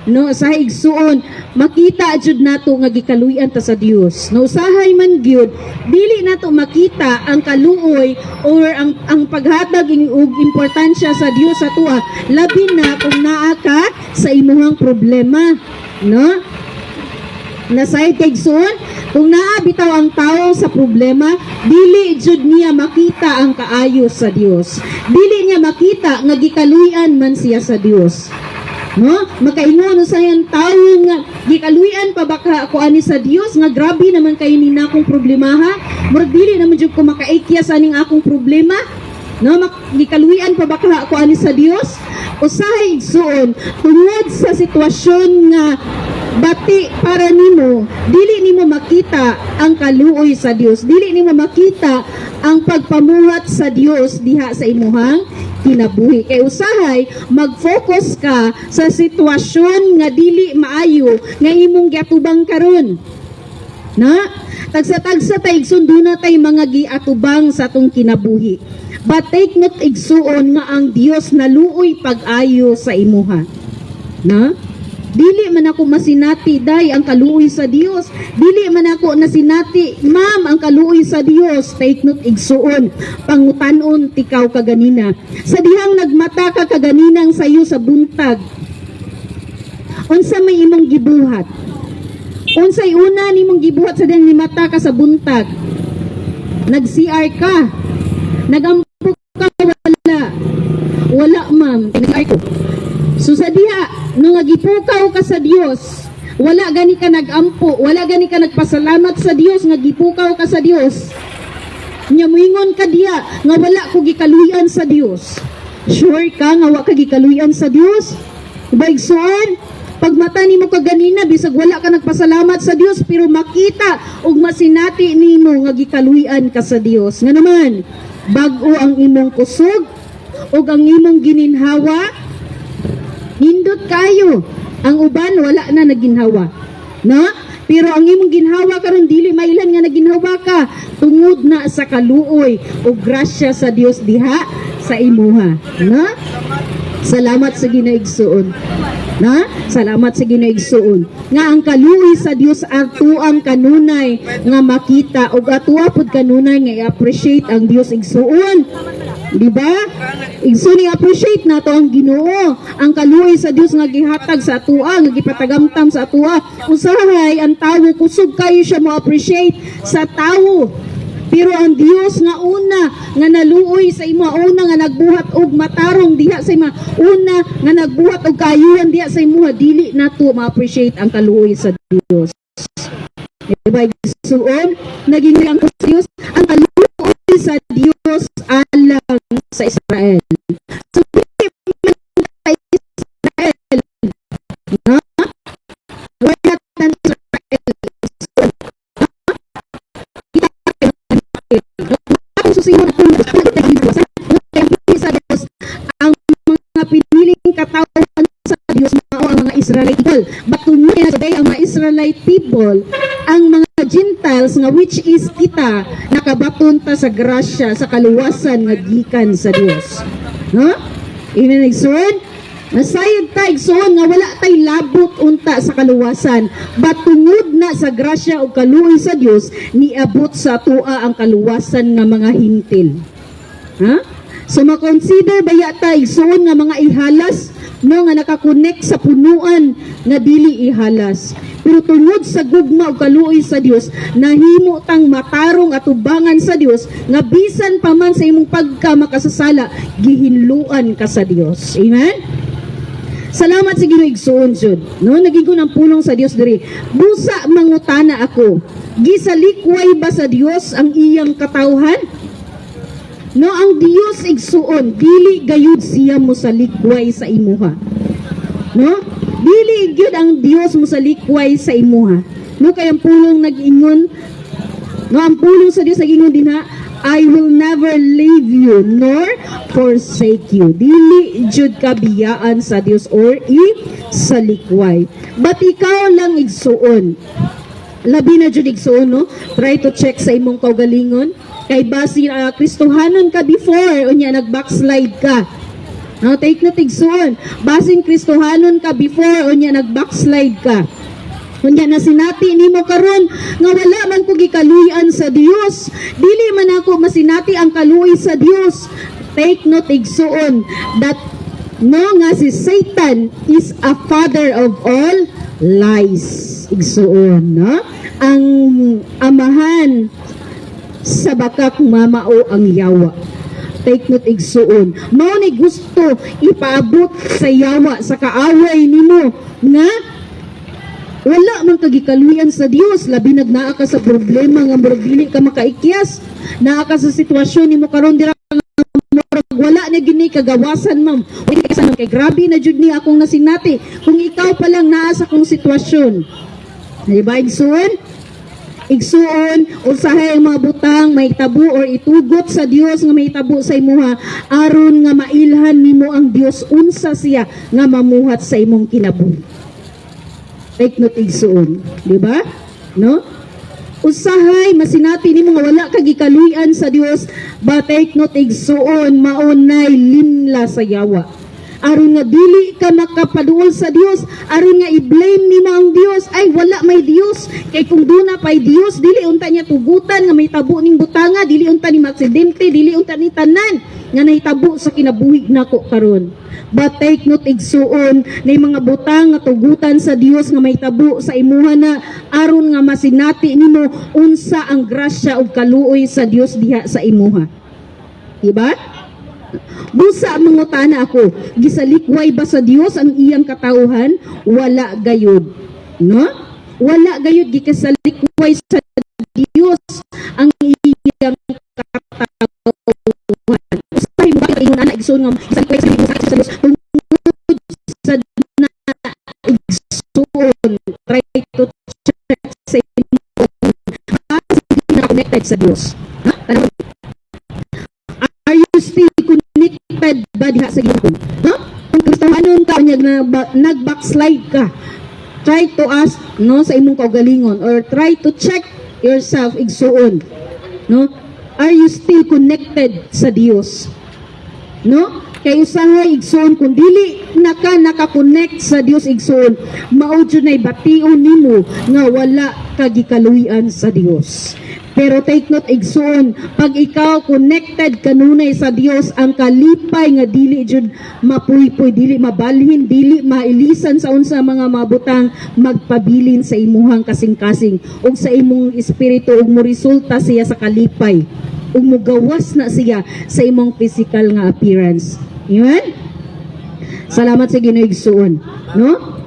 [SPEAKER 3] No, sa igsuon, makita jud nato nga gikaluyan ta sa Dios. No, usahay man gyud, dili nato makita ang kaluoy or ang paghatag og importansya sa Dios sa tuwa, labi na kung naa ka sa imuhang problema, no? Nasay igsuon, kung naa bitaw ang tao sa problema, dili jud niya makita ang kaayo sa Dios. Dili niya makita nga gikaluyan man siya sa Dios. No? Makaingon sa yang tao nga gikaluyan pa baka ako ani sa Dios nga grabe naman kayo ni nakong problema ha. Murag dili naman jud ko makaikya sa aning akong problema. No, gikaluyan pa baka ako ani sa Dios. Usahay igsuon tungod sa sitwasyon nga bati para nimo, dili nimo makita ang kaluoy sa Dios, dili nimo makita ang pagpamuhat sa Dios diha sa imuhang kinabuhi. Kay usahay mag-focus ka sa sitwasyon nga dili maayo nga imong giatubang karon. Na tagsa-tagsa tay igsundo na tay mga giatubang sa atong kinabuhi. But take note igsuon nga ang Dios naluoy pag-ayo sa imuha. Na? Dili man ako masinati day ang kaluoy sa Dios. Dili man ako nasinati, ma'am, ang kaluoy sa Dios. Take note igsuon, pangutanon tikaw kaganina. Sa dihang nagmata ka kaganinang sayo sa buntag. Unsa may imong gibuhat? Unsay una nimong gibuhat sa dihang nimata ka sa buntag? Nag-CR ka. Nagampo ka wala. Wala, ma'am. Nag-CR ko. So sa diha, nung nagipukaw ka sa Dios, wala gani ka nagampo, wala gani ka nagpasalamat sa Dios, nga gipukaw ka sa Dios. Nya moingon ka diha nga wala ko gikaluyan sa Dios. Sure ka nga wala ka gikaluyan sa Dios? Baigsoon, pag mata nimo ka ganina bisag wala ka nagpasalamat sa Dios pero makita ug masinati nimo nga gikaluyan ka sa Dios. Nga naman, bag-o ang imong kusog ug ang imong gininhawa. Nindot kayo. Ang uban wala na naginhawa. No? Pero ang imong ginhawa karon dili mailan nga naginhawa ka tungod na sa kaluoy o grasya sa Dios diha sa imuha. No? Salamat sa ginaigsuon. Na, salamat sa Ginoo igsuon. Nga ang kaluoy sa Dios ato ang kanunay nga makita ug ato pud kanunay nga i-appreciate ang Dios igsuon. Di ba? Igsuon i-appreciate nato ang Ginoo, ang kaluoy sa Dios nga gihatag sa atoa, nga gipatagamtam sa atoa. Usahay ang tawo kusog kayo siya mo appreciate sa tawo. Pero ang Dios nga una nga naluoy sa imo, una nga nagbuhat og matarong diha sa imo, una nga nagbuhat og kayuhan diha sa imo, dili nato ma-appreciate ang kaluoy sa Dios. Diba igsuon naging ang Dios ang kaluoy sa Dios alang sa Israel. So dili man sa Israel, no? Wala tan Israel. Ang mga piniling katawan sa Diyos mao ang mga Israelite people. But tumuya today ang mga Israelite people, ang mga Gentiles nga which is kita, nakabaton ta sa grasya, sa kaluwasan nga gikan sa Dios. No? Amen, igsoon? Nasayod ta igsoon nga wala tay labot unta sa kaluwasan, but tungod na sa grasya o kaluoy sa Dios niabot sa atoa ang kaluwasan nga mga hintil. Ha? So makonsider baya ta igsoon nga mga ihalas no nga nakakonect sa punuan nga dili ihalas. Pero tungod sa gugma o kaluoy sa Dios nahimo tang matarong at ubangan sa Dios nga bisan pa man sa imong pagka makasasala gihinluan ka sa Dios. Amen. Salamat sa Ginoo igsoon jud. No, nagigon ang pulong sa Dios diri. Busa mangutana ako. Gisalikway ba sa Dios ang iyang katawhan? No, ang Dios igsuon dili gayud siya mo sa likway sa imuha. No? Dili gyud ang Dios mo sa likway sa imuha. No, kay ang pulong nag-ingon, no, ang pulong sa Dios nag-ingon dinha, I will never leave you nor forsake you. Dili jud kabiyaan sa Dios or sa likway. But ikaw lang igsuon. Labi na jud igsuon, no? Try to check sa imong kaugalingon. Kay basi Kristohanon ka before unya nag-backslide ka. No, take na tigsuon. Basin Kristohanon ka before unya nag-backslide ka. Unya na sinati nimo karon nga wala man ko gikaluyan sa Dios. Dili man ako masinati ang kaluoy sa Dios. Take note igsuon that no nga si Satan is a father of all lies. Igsuon, no? Ang amahan sa bakak mamao ang yawa. Take note igsuon. Mao ni gusto ipaabot sa yawa sa kaaway nimo nga wala man kagikaluyan sa Dios, labi nagnaa ka sa problema nga murag dili ka makaikyas, naa ka sa sitwasyon nimo karon dira murag wala na gini kagawasan ma'am. Kay grabe na jud ni akong nasinati kung ikaw pa lang naa sa kong sitwasyon. Diba igsuon? Igsuon usahay ang mga butang may tabo or itugot sa Dios nga may tabo sa imuha aron nga mailhan nimo ang Dios unsa siya nga mamuhat sa imong kinabuhi. Take note igsuon, di ba? No? Usahay masinati nimo nga wala ka gikaluyan sa Dios, but take note igsuon maunay linla sa yawa. Aron nga dili ka makapaduol sa Dios, aron nga i-blame nimo ang Dios, ay wala may Dios. Kay kung duna pay Dios, dili unta niya tugutan nga may tabo ning butanga, dili unta ni aksidente, dili unta ni tanan nga nahitabo sa kinabuhi nako karon. But take note igsuon na mga butang nga tugutan sa Dios nga may tabo sa imuha na aron nga masinati nimo unsa ang grasya ug kaluoy sa Dios diha sa imuha. Diba? Busa mangutana ako, gisalikway ba sa Dios ang iyang katawhan? Wala gayud. No? Wala gayud gikasalikway sa Dios ang iyang katawhan. Usahay mo ba ingon ana igsoon nga gisalikway sa Dios tungod sa na igsoon try to check sa connected sa Dios. Ha? Are you still connected ba diha sa Ginoo? Ha? Kung Kristohanon ka nya nag-backslide ka, try to ask no sa imong kaugalingon or try to check yourself igsuon. No? Are you still connected sa Dios? No? Kay usahay igsoon kung dili naka-connect sa Dios igsoon, mao jud nay bation nimo nga wala ka gikaluyan sa Dios. Pero take note igsoon, pag ikaw connected kanunay sa Dios, ang kalipay nga dili jud mapuypoy, dili mabalhin, dili mailisan sa unsa mga mabutang magpabilin sa imuhang kasing-kasing ug sa imong espiritu ug mo resulta siya sa kalipay ug mugawas na siya sa imong physical nga appearance. Amen? Salamat sa Ginoo igsoon, no?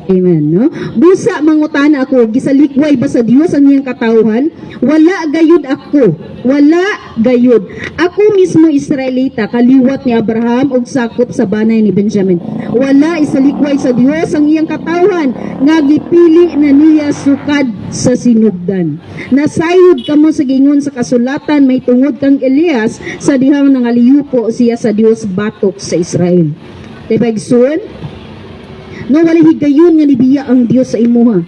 [SPEAKER 3] Amen, no? Busa mangutana ako, gisalikway ba sa Dios ang iyang katawhan? Wala gayud ako. Wala gayud. Ako mismo Israelita, kaliwat ni Abraham ug sakop sa banay ni Benjamin. Wala isalikway sa Dios ang iyang katawhan nga gipili na niya sukad sa sinugdan. Nasayod kamo sa gingon sa kasulatan, may tungod kang Elias sa dihang nangaliyupo siya sa Dios batok sa Israel. Diba igsoon? No, wala higayon nga nibiya ang Dios sa imuha.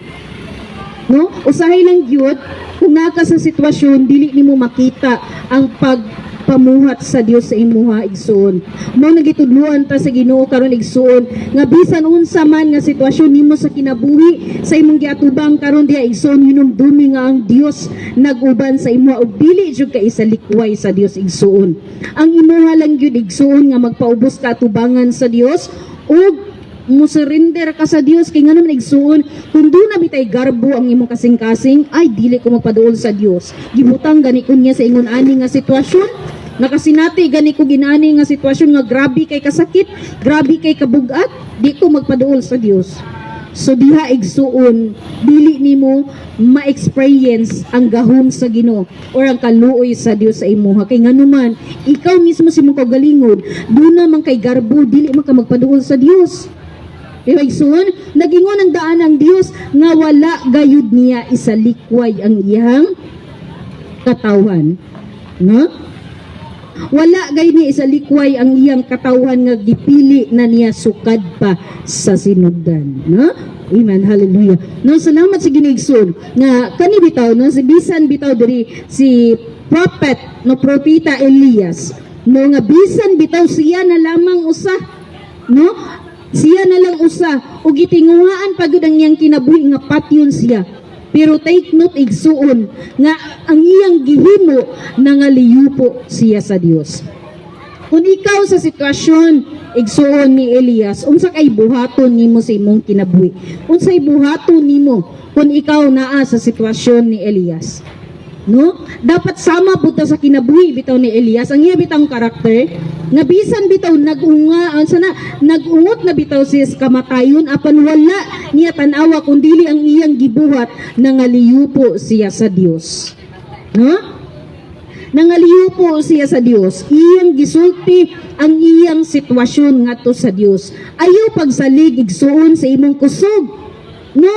[SPEAKER 3] No? Usahay lang gyud kung naka sa sitwasyon dili nimo makita ang pagpamuhat sa Dios sa imuha igsoon. Mao nagitudluan ta sa Ginoo karon igsoon nga bisan unsa man nga sitwasyon nimo sa kinabuhi sa imong giatubang karon diha igsoon hinumdumi nga ang Dios nag-uban sa imuha ug dili jud ka isalikway sa Dios igsoon. Ang imuha lang gyud igsoon nga magpaubos ka atubangan sa Dios ug mo surrender ka sa Dios kay ngano man igsuon kung do na bitay garbo ang imong kasing-kasing ay dili ko magpaduol sa Dios gibutang gani kun niya sa ingon ani nga sitwasyon nakasinati gani ko ginani nga sitwasyon nga grabe kay kasakit grabe kay kabugat di ko magpaduol sa Dios. So diha igsuon dili nimo ma-experience ang gahom sa Ginoo or ang kaluoy sa Dios sa imuha kay ngano man ikaw mismo si mong kaugalingod do na man kay garbo dili man ka magpaduol sa Dios. Igsoon, nagingon ang daan ng Dios nga wala gayud niya isalikway ang iyang katawhan. No? Wala gayud niya isalikway ang iyang katawhan nga gipili na niya sukad pa sa sinugdan. No? Amen. Hallelujah. No, salamat sa Ginoo nga kani bitaw no si bisan bitaw diri si prophet no propeta Elias. No nga bisan bitaw siya na lamang usa. No? Siya na lang usa ug gitinguhaan pagud ang iyang kinabuhi nga patyon siya. Pero take note igsuon nga ang iyang gihimo nangaliyupo siya sa Dios. Kung ikaw sa sitwasyon igsuon ni Elias, unsa kay buhaton nimo sa imong kinabuhi? Unsay buhaton nimo kung ikaw naa sa sitwasyon ni Elias? No? Dapat sama buta sa kinabuhi bitaw ni Elias ang iya bitang karakter nga bisan bitaw nagungot na bitaw siya sa kamatayon apan wala niya tan-awa kun dili ang iyang gibuhat nangaliyupo siya sa Dios. No? Nangaliyupo siya sa Dios. Iyang gisulti ang iyang sitwasyon ngadto sa Dios. Ayaw pagsalig igsuon sa imong kusog. No?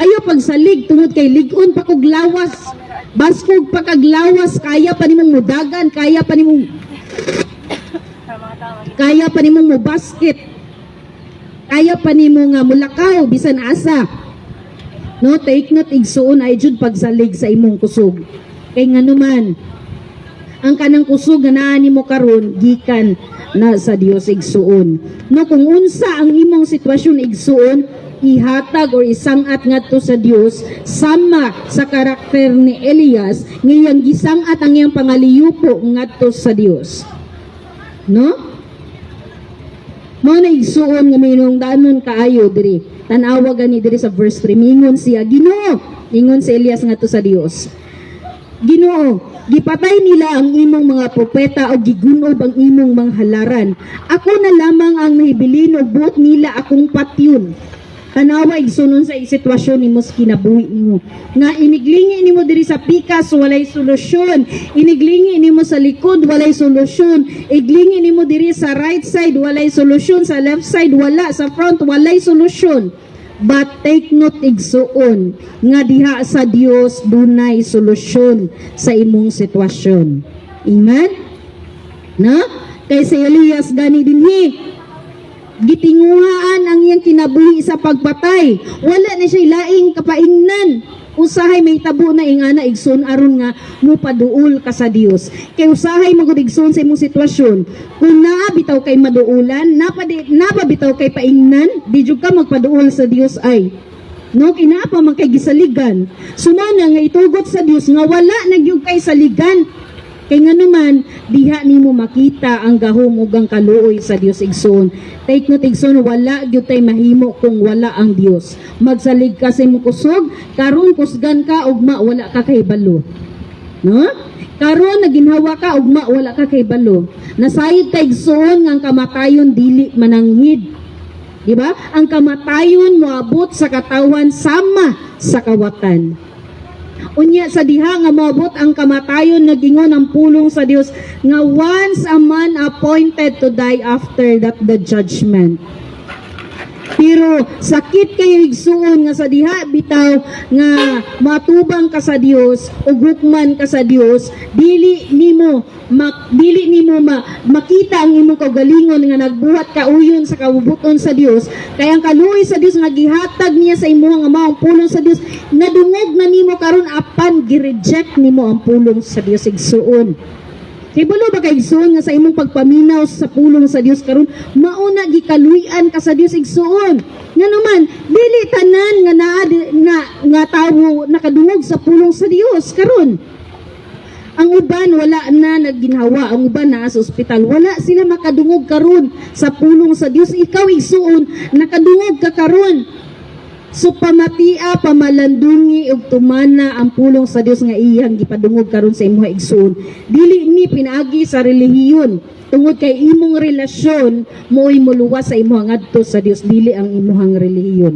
[SPEAKER 3] Ayaw pagsalig tungod kay ligon pa kog lawas. Baskog pa kag lawas, kaya pa nimong mudagan, kaya pa nimong mubasket, kaya pa nimong mulakaw bisan asa. No, take note igsuon ay jud pagsalig sa imong kusog. Kay ngano man ang kanang kusog nga naa nimo karon gikan na sa Dios igsuon. No, kung unsa ang imong sitwasyon igsuon, ihatag o isangat ngadto sa Dios sama sa karakter ni Elias ngayang gisangat ang iyang pangaliyupo ngadto sa Dios. No? Mao na igsuon nga minungdanon kaayo diri. Tan-awa gani diri sa verse 3 mingon siya, Ginoo, ingon si Elias ngadto sa Dios. Ginoo, gipatay nila ang imong mga propeta o gigunob ang imong mga halaran. Ako na lamang ang nahibilin og buot nila akong patyon. Tanawa igsunon sa sitwasyon nimo sa kinabuhi nimo. Nga iniglingi nimo diri sa pikas walay solusyon. Iniglingi nimo sa likod walay solusyon. Iglingi nimo diri sa right side walay solusyon, sa left side wala, sa front walay solusyon. But take note igsuon nga diha sa Dios dunay solusyon sa imong sitwasyon. Amen? Na? Kay si Elias gani dinhi gitinguhaan ang iyang kinabuhi sa pagpatay. Wala na siya laing kapaingnan. Usahay may tabo na ingana igsoon aron nga mupaduol ka sa Dios. Kay usahay magud igsoon sa imong sitwasyon. Kung naa bitaw kay maduulan, napabitaw kay paingnan, di jud ka magpaduol sa Dios ay. No, kinapa man kay gisaligan. Sumana nga itugot sa Dios nga wala nagyug kay saligan. Kay nga naman, diha nimo makita ang gahom ug ang kaluoy sa Dios igsoon. Take note igsoon, wala gyud tay mahimo kung wala ang Dios. Magsalig ka sa imong kusog, karon kusgan ka ugma wala ka kay balo. No? Karon naginhawa ka ugma wala ka kay balo. Nasayod ka igsoon nga ang kamatayon dili mananghid. Di ba? Ang kamatayon moabot sa katawan sama sa kawatan. Unya sa diha nga moabot ang kamatayon nagingon ang pulong sa Dios nga once a man appointed to die after that the judgment. Pero sakit kayo igsuon nga sa diha bitaw nga matubang ka sa Dios o hukman ka sa Dios, dili nimo makita ang imong kaugalingon nga nagbuhat ka uyon sa kabubuton sa Dios. Kaya ang kaluoy sa Dios nga gihatag niya sa imo nga maong pulong sa Dios, nadungog na nimo karon apan gi-reject nimo ang pulong sa Dios igsuon. Kay bulo ba kay igsuon nga sa imong pagpaminaw sa pulong sa Dios karon mauna gikaluy-an ka sa Dios igsuon. Nga naman dili tanan nga tawo nakadungog sa pulong sa Dios karon. Ang uban wala na nagginhawa, ang uban naa sa ospital, wala sila makadungog karon sa pulong sa Dios. Ikaw igsuon nakadungog ka karon. So pamatia, pamalandungi ug tumana ang pulong sa Dios nga iyang gipadungog karon sa imong igsoon. Dili ni pinaagi sa relihiyon. Tungod kay imong relasyon mo'y muluwas sa imong ngadto sa Dios, dili ang imong relihiyon.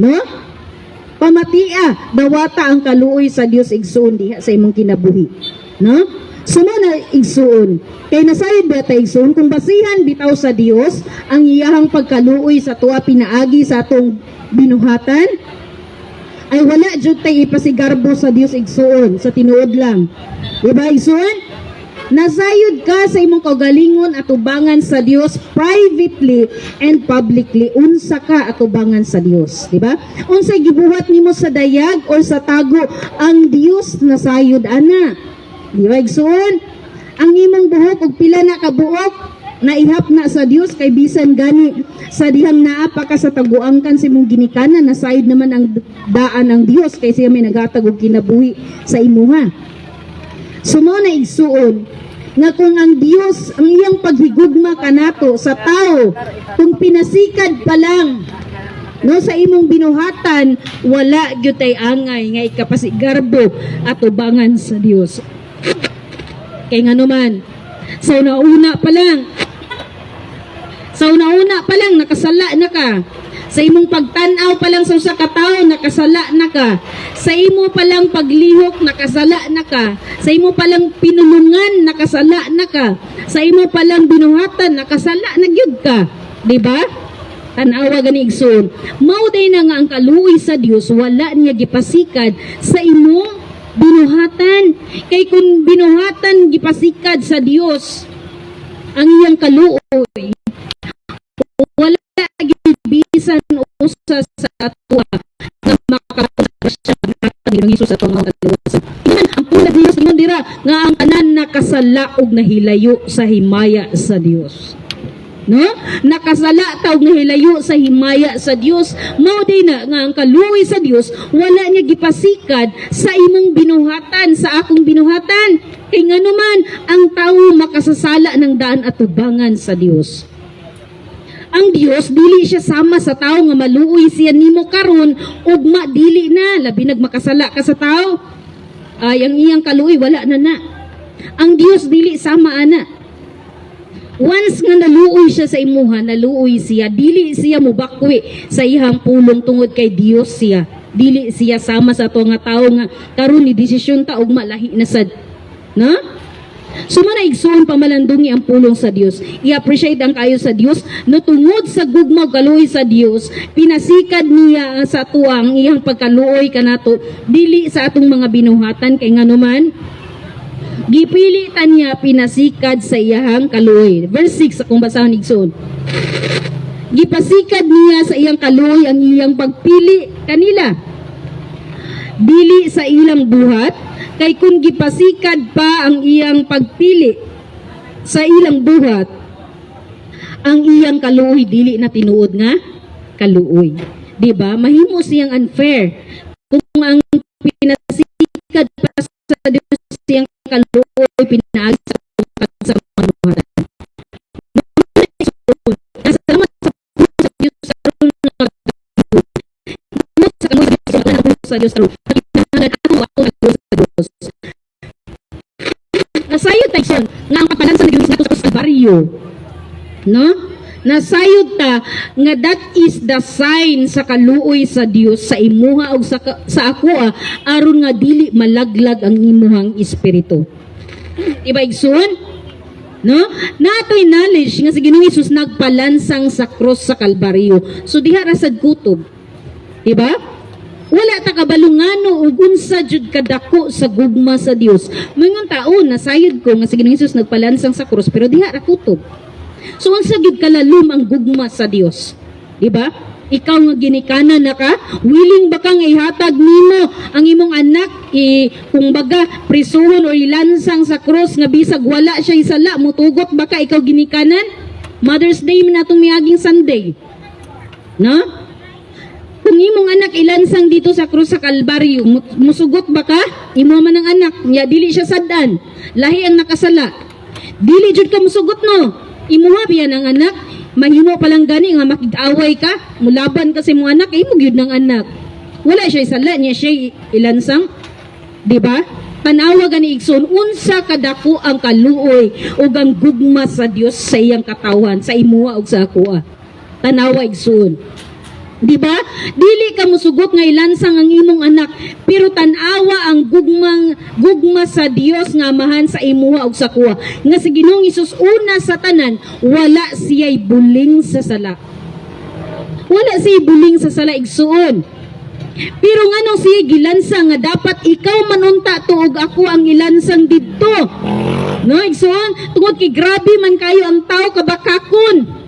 [SPEAKER 3] No? Pamatia, dawata ang kaluoy sa Dios igsoon diha sa imong kinabuhi. No? Sumana igsuon. Kay nasayod ba ta igsuon kung basihan bitaw sa Dios ang iyahang pagkaluoy sa tuwa pinaagi sa atong binuhatan, ay wala jud tay ipasigarbo sa Dios igsuon sa tinuod lang. Diba igsuon? Nasayod ka sa imong kaugalingon at ubangan sa Dios privately and publicly. Unsa ka atubangan sa Dios, diba? Unsay gibuhat nimo sa dayag or sa tago, ang Dios nasayod ana. Diba igsuon? Ang imong buhok og pila na ka buok naihap na sa Dios kay bisan gani sa dihang naa pa ka sa taguangkan sa imong ginikanan, nasayod naman ang daan ng Dios kay siya may naghatag og kinabuhi sa imuha. Sumo na igsuon nga kung ang Dios ang iyang paghigugma kanato sa tao, kung pinasikad pa lang no sa imong binuhatan, wala gyud tay angay nga ikapasigarbo at ubangan sa Dios. Kay nga naman sa una pa lang nakasala na ka. Sa imong pagtan-aw pa lang sa usa ka tawo nakasala na ka. Sa imo pa lang paglihok nakasala na ka. Sa imo pa lang pinulungan nakasala na ka. Sa imo pa lang binuhatan nakasala na gyud ka. Di ba? Tan-awa gani igsoon. Mao day na nga ang kaluoy sa Dios wala niya gipasikad sa imong binuhatan. Kay kung binuhatan gipasikad sa Dios ang iyang kaluoy, wala gibisan usa sa atwa nga makapasya ng Hesus sa atong kaluwasan. Ang pulad Dios ingon dira nga ang tanan nakasala og nahilayo sa himaya sa Dios. No? Nakasala ta og nahilayo sa himaya sa Dios. Mao din na nga ang kaluoy sa Dios wala niya gipasikad sa imong binuhatan, sa akong binuhatan. Kay nga naman ang tawo makasasala ng daan at tubangan sa Dios. Ang Dios dili siya sama sa tao nga maluoy siya nimo karon ugma dili na labi nagmakasala ka sa tao. Ay ang iyang kaluoy wala na. Ang Dios dili sama ana. Once nga naluoy siya sa imuha, naluoy siya, dili siya mubakwi sa iyang pulong tungod kay Dios siya. Dili siya sama sa ato nga tao nga karon ni desisyon ta ugma lahi na sad. Na? Sumana igsoon pamalandungi ang pulong sa Dios. I-appreciate ang kayo sa Dios no tungod sa gugma kaluoy sa Dios, pinasikad niya sa tuang iyang pagkaluoy kanato dili sa atong mga binuhatan kay nganuman gipilitan niya pinasikad sa iyang kaluoy. Verse 6 akong basahon igsoon. Gipasikad niya sa iyang kaluoy ang iyang pagpili kanila. dili sa ilang buhat, kay kung gipasikad pa ang iyang pagpili sa ilang buhat, ang iyang kaluoy dili na tinuod nga kaluoy. Di ba? Mahimo siyang unfair kung ang pinasikad pa sa Dios siyang kaluoy pinaagi sa manuhatan. Salamat sa Diyos sa sa Diyos sa Diyos. Nasayod tayo nga ang kapalansan na ginis nato sa baryo. No? Nasayod ta nga that is the sign sa kaluoy sa Dios sa imuha og sa ako aron nga dili malaglag ang imuhang espiritu. Diba igsoon? No? Natoy knowledge nga si Ginoong Hesus nagpalansang sa cross sa Kalbaryo. So diha ra sad kutob. Diba? Wala ta kabalungano ug unsa jud kadako sa gugma sa Dios. Moingon taon nasayod ko nga si Ginoong Hesus nagpalansang sa cross pero diha ra kutob. So unsa gid kalalum ang gugma sa Dios? Diba? Ikaw nga ginikanan na ka, willing ba kang ihatag nimo ang imong anak kung baga prisuhon o ilansang sa cross nga bisag wala siya isala, mutugot ba ka ikaw ginikanan? Mother's Day man atong miaging Sunday. No? Kung imong anak ilansang dito sa cross sa Kalbaryo, musugot ba ka? Imo man ang anak, niya dili siya sadan. Lahi ang nakasala. Dili jud ka musugot no. Imuha biyan ang anak, mahimo pa lang gani nga makig-away ka, mulaban kasi mo anak, imo gyud ng anak. Wala siya isala niya siya ilansang, di ba? Tanawa gani igsoon unsa kadako ang kaluoy ug ang gugma sa Dios sa iyang katawan, sa imuha ug sa ako. Tanawa igsoon. Di ba? Dili ka musugot nga ilansang ang imong anak, pero tanawa ang gugma sa Dios nga amahan sa imuha ug sa kuha. Nga si Ginoong Hesus una sa tanan, wala siya'y buling sa sala. Wala siya'y buling sa sala igsuon. Pero nganong siya gilansang nga dapat ikaw manunta tuog ako ang ilansang didto. No, igsuon, tungod kay grabe man kayo ang tao kabakakon.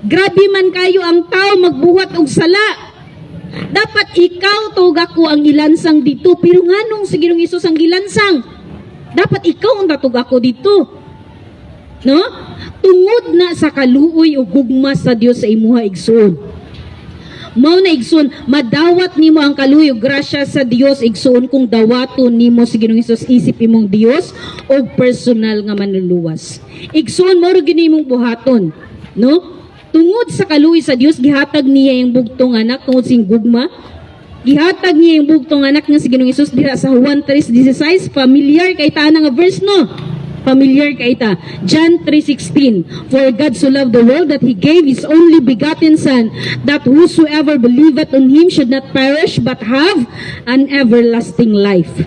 [SPEAKER 3] Grabe man kayo ang tao magbuhat og sala. Dapat ikaw tuog ako ang ilansang dito. Pero nganong si Ginoong Hesus ang gilansang? Dapat ikaw ang tatug ako dito. No? Tungod na sa kaluoy o gugma sa Dios sa imuha igsoon. Mao na igsoon, madawat nimo ang kaluoy o grasya sa Dios igsoon kung dawaton nimo si Ginoong Hesus isip imong Dios o personal nga manluluwas. Igsoon mao gyud imong buhaton, no? Tungod sa kaluoy sa Dios gihatag niya yung bugtong anak tungod sing gugma. Gihatag niya yung bugtong anak nga si Ginoong Hesus dira sa Juan 3:16. Familiar kay ta nga verse no? Familiar kay ta. John 3:16. For God so loved the world that He gave His only begotten Son, that whosoever believeth on Him should not perish but have an everlasting life.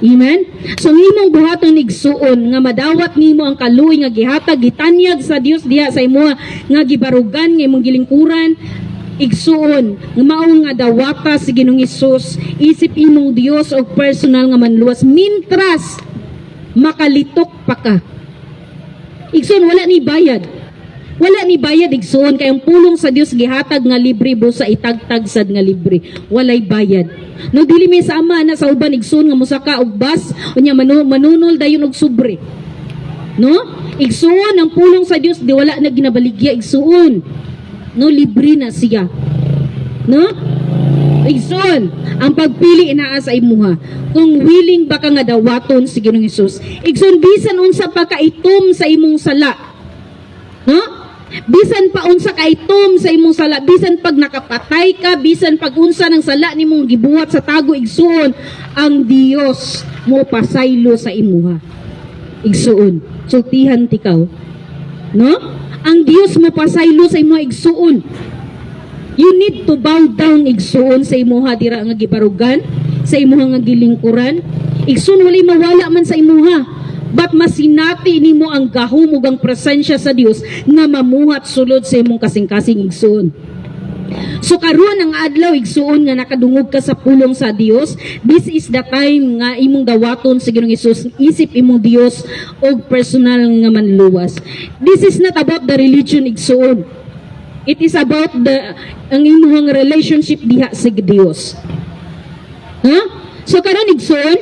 [SPEAKER 3] Amen? So imong buhaton igsuon nga madawat nimo ang kaluoy nga gihatag gitanyag sa Dios diha sa imo nga gibarugan nga imong gilingkuran igsuon nga mao nga dawata si Ginoong Hesus isip imong Dios og personal nga manluwas mintras makalitok pa ka. Igsuon wala ni bayad. Wala ni bayad igsuon kay ang pulong sa Dios gihatag nga libre busa itagtag sad nga libre. Walay bayad. No dili may sama na sa uban igsuon nga musaka og bus unya manunol dayon og sobre. No? Igsuon ang pulong sa Dios di wala na ginabaligya igsuon. No libre na siya. No? Igsoon, ang pagpili inaa sa imuha. Kung willing ba ka nga dawaton si Ginoong Hesus. Igsoon bisan unsa pa kaitom sa imong sala. No? Bisan pa unsa kaitom sa imong sala, bisan pag nakapatay ka, bisan pag unsa ng sala nimong gibuhat sa tago igsuon, ang Dios mo pasaylo sa imuha. Igsuon, sultihan tikaw. No? Ang Dios mo pasaylo sa imuha igsuon. You need to bow down igsuon sa imuha dira nga gibarugan, sa imuha nga gilingkuran. Igsuon walay mawala man sa imuha. But masinati nimo ang gahom ug ang presensya sa Dios nga mamuhat sulod sa imong kasing-kasing igsuon. So karon ang adlaw igsuon nga nakadungog ka sa pulong sa Dios, this is the time nga imong dawaton sa Ginoong Hesus isip imong Dios og personal nga manluwas. This is not about the religion igsuon. It is about ang imong relationship diha sa Dios. Ha? So karon igsoon,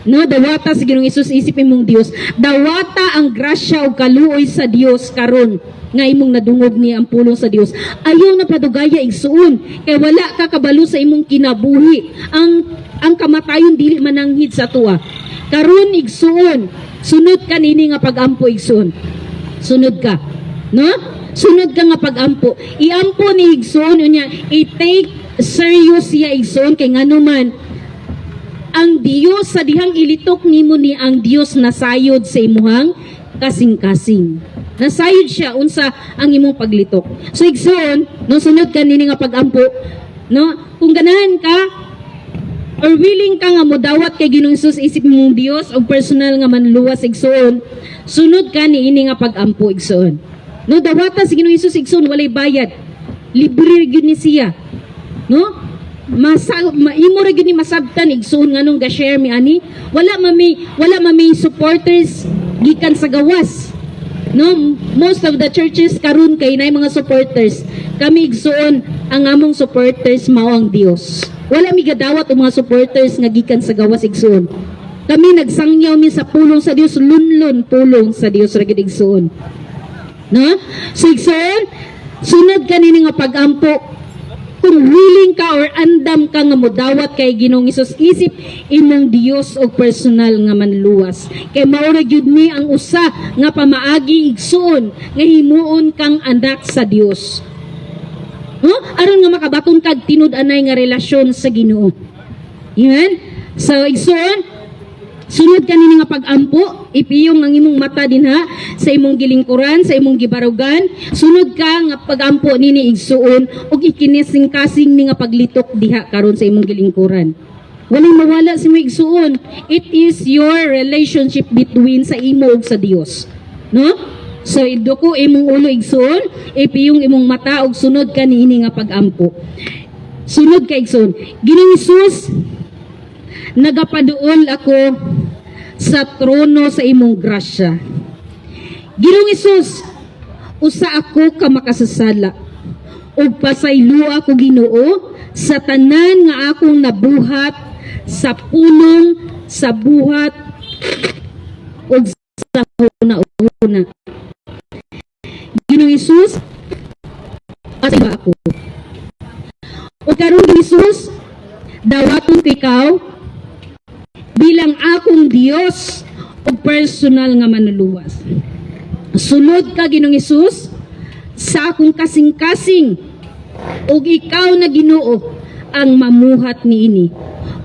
[SPEAKER 3] no, dawata sa Ginoong Hesus isip imong Dios. Dawata ang grasya ug kaluoy sa Dios karon nga imong nadungog ni ang pulong sa Dios. Ayaw na padugaya igsuon kay wala ka kabalo sa imong kinabuhi. Ang kamatayon dili mananghid sa tuwa. Karon igsuon, sunod ka nini nga pagampo igsuon. Sunod ka, no? Sunod ka nga pagampo. Iampo ni igsuon unya, i-take serious siya igsuon kay ngano man ang Dios sa dihang ilitok nimo ni ang Dios nasayod sa imuhang kasing-kasing. Nasayod siya unsa ang imong paglitok. So igsoon, no, sunod ka nini nga pagampo, no? Kung ganahan ka or willing ka nga modawat kay Ginoong Hesus isip mong Dios o personal nga manluwas igsoon, sunod ka niini nga pagampo igsoon. No, dawata sa Ginoong Hesus igsoon walay bayad. Libre gyud ni siya. No? Maimo ra gyud ni masabtan igsoon nganong ga-share mi ani. Wala mami supporters gikan sa gawas. No, most of the churches karon kay nay mga supporters. Kami igsoon ang among supporters mao ang Dios. Wala mi gadawat og mga supporters nga gikan sa gawas igsoon. Kami nagsangyaw mi sa pulong sa Dios, lunlon pulong sa Dios ra gid igsoon. No? So igsoon, sunod ka nini nga pagampo. Kung willing ka or andam ka nga modawat kay Ginoong Hesus isip imong Dios og personal nga manluwas. Kay mao ra gyud ni ang usa nga pamaagi igsuon nga himuon kang anak sa Dios. No? Aron nga makabaton kag tinud-anay nga relasyon sa Ginoo. Amen? So igsuon, sunod ka nini nga pagampo, ipiyong ang imong mata dinha sa imong gilingkuran, sa imong gibarugan. Sunod ka nga pagampo nini igsuon ug ikinising-kasing ni nga paglitok diha karon sa imong gilingkuran. Walang mawala sa imong igsuon. It is your relationship between sa imo ug sa Dios. No? So iduko imong ulo igsuon, ipiyong imong mata ug sunod ka niini nga pagampo. Sunod ka igsuon. Ginoong Hesus, nagapaduol ako sa trono sa imong grasya. Ginoong Hesus, usa ako ka makasasala ug pasaylo ako Ginoo sa tanan nga akong nabuhat sa pulong sa buhat ug sa una-una. Ginoong Hesus, pasaylo ako. O karon Ginoong Hesus, dawaton ko ikaw bilang akong Dios o personal nga manluluwas. Sulod ka Ginoong Hesus sa akong kasing-kasing ug ikaw na Ginoo ang mamuhat niini.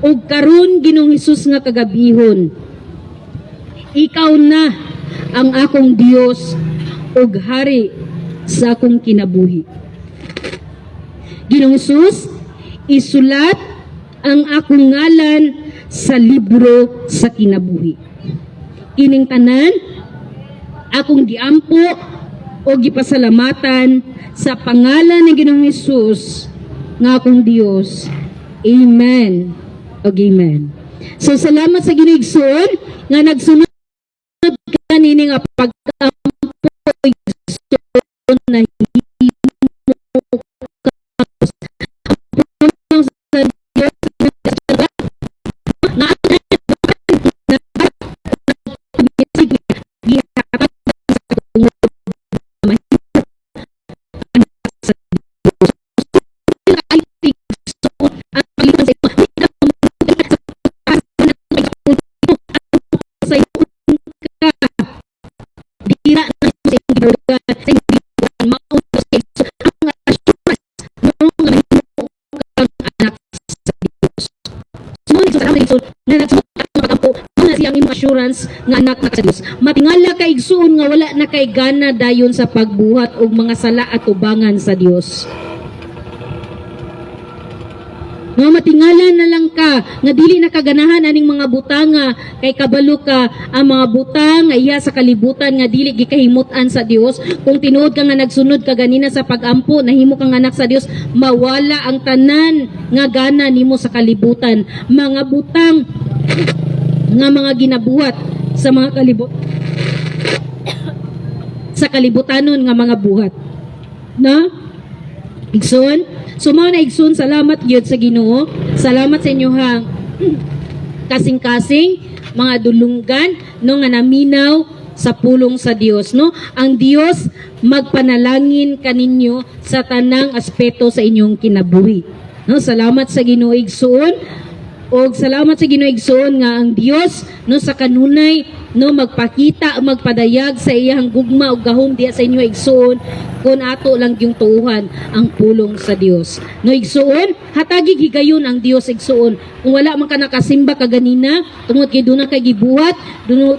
[SPEAKER 3] Ug karon Ginoong Hesus nga kagabihon, ikaw na ang akong Dios ug hari sa akong kinabuhi. Ginoong Hesus, isulat ang akong ngalan sa libro sa kinabuhi. Kining tanan akong giampo o gipasalamatan sa pangalan ng Ginoong Hesus nga akong Dios. Amen. O amen. So salamat sa Ginoong Hesus nga nagsunod kanini nga pagkampo igsoon na assurance nga anak na sa Dios. Matingala kay igsuon nga wala na kay gana dayon sa pagbuhat og mga sala at tubangan sa Dios. No, matingala na lang ka nga dili na kaganahan aning mga butanga kay kabalo ka ang mga butang nga iya sa kalibutan nga dili gikahimut-an sa Dios. Kung tinuod ka nga nagsunod ka ganina sa pagampo nahimo kang anak sa Dios, mawala ang tanan nga gana nimo sa kalibutan. Mga butang nga mga ginabuhat sa mga sa kalibutanon nga mga buhat. No? Igsoon, so mga na igsoon, salamat gyud sa Ginoo. Salamat sa inyo hang kasing-kasing mga dulunggan no nga naminaw sa pulong sa Dios no. Ang Dios magpanalangin kaninyo sa tanang aspeto sa inyong kinabuhi. No, salamat sa Ginoo igsoon. Og salamat sa Ginoo igsoon nga ang Dios no sa kanunay no magpakita magpadayag sa iyang gugma ug gahom diha sa inyo igsoon kun ato lang yung tuuhan ang pulong sa Dios. No igsoon, hatagi higayon ang Dios igsoon. Kung wala man ka nakasimba kaganina, tungod kay duna kay gibuhat,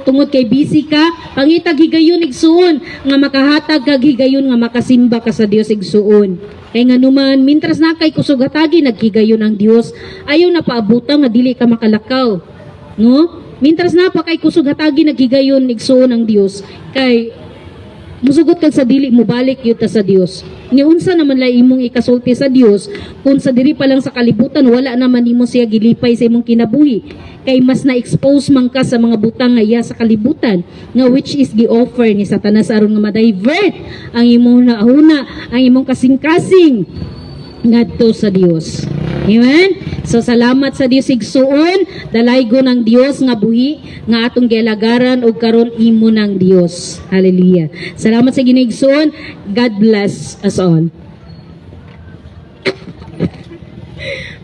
[SPEAKER 3] tungod kay busy ka, pangitag higayon igsoon nga makahatag kag higayon nga makasimba ka sa Dios igsoon. Kay nga numan mintras na kay kusog hatagi naghigayon ang Dios, ayaw na paabutang nga dili ka makalakaw. No? Mintras na pa kay kusog hatagi naghigayon igsoon ang Dios kay musugot kag sa dili mo balik yun ta sa Dios. Ni unsa naman la imong ikasulti sa Dios kung sa diri pa lang sa kalibutan wala naman nimo siya gilipay sa imong kinabuhi kay mas na-expose man ka sa mga butang nga iya sa kalibutan nga which is gi-offer ni Satanas aron nga ma-divert ang imong nauna ang imong kasing-kasing ngadto sa Dios. Amen? So salamat sa Dios igsuon, dalaygo ng Dios nga buhi nga atong gialagaran ug karon imo ng Dios. Hallelujah. Salamat sa Ginoo igsuon. God bless us all.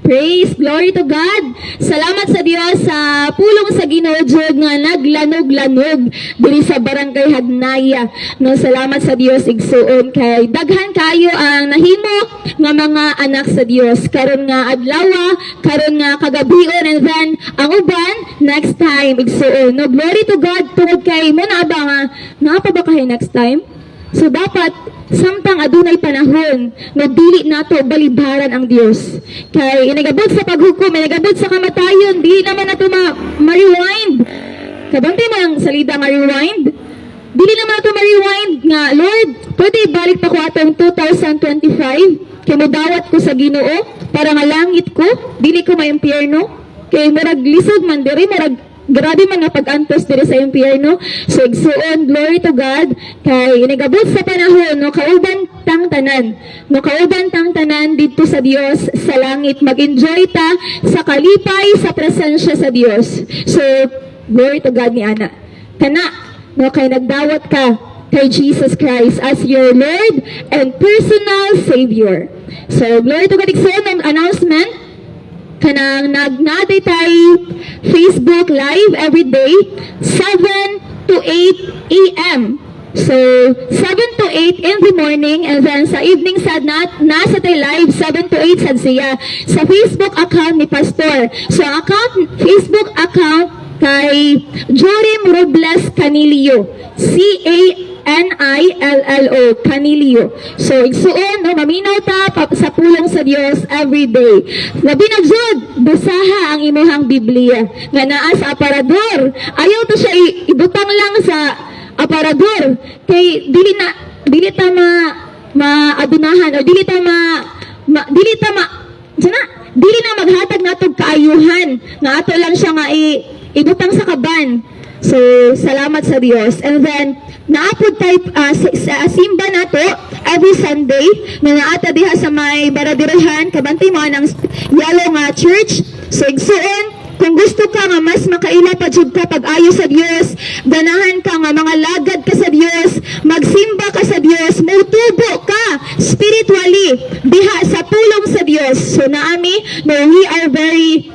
[SPEAKER 1] Praise, glory to God. Salamat sa Dios sa pulong sa Ginoo Jud nga naglanog-lanog diri sa Barangay Hagnaya. No, salamat sa Dios igsuon kay daghan kayo ang nahimo nga mga anak sa Dios. Karon nga adlaw, karon nga kagabion, and then ang uban next time igsuon. No, glory to God tungod kay mo na ba nga pa ba kayo next time? So dapat samtang adunay panahon nga dili nato balibaran ang Dios. Kay inagabot sa paghukom, inagabot sa kamatayon, dili naman nato ma-rewind. Kabante mo ang salida nga rewind? Dili naman nato ma-rewind nga, Lord, pwede balik pa ko atong 2025 kay modawat ko sa Ginoo para nga langit ko, dili ko ma-impyerno. Kay murag lisod man diri, murag grabe man nga pag-antos diri sa impyerno. So igsuon, glory to God kay inigabot sa panahon no kauban tang tanan. No kauban tang tanan didto sa Dios sa langit, mag-enjoy ta sa kalipay sa presensya sa Dios. So glory to God ni ana. Kana no kay nagdawat ka kay Jesus Christ as your Lord and personal Savior. So glory to God. Igsuon ang announcement kanang nagnaday tayo Facebook Live every day 7 to 8 a.m. So 7 to 8 in the morning, and then sa evening sad nasa tayo live 7 to 8 sad siya sa Facebook account ni Pastor. So Facebook account kay Jorim Robles Canilio, Canillo, Canilio. So igsuon no maminaw ta sa pulong sa Dios every day. Labi na jud basaha ang imuhang Biblia nga naa sa aparador. Ayaw to siya ibutang lang sa aparador kay dili ta maadunahan o dili na maghatag natog kaayuhan nga ato lang siya nga ibutang sa kaban. So, salamat sa Dios. And then, naapod tayo sa simba nato every Sunday na naata diha sa may Baradirahan, kabantay mo ng yellow nga church. So, igsuon, kung gusto ka nga mas makaila pa jud ka pag-ayo sa Dios, ganahan ka nga mga lagad ka sa Dios, magsimba ka sa Dios, mutubo ka spiritually diha sa pulong sa Dios. So, naami, we are very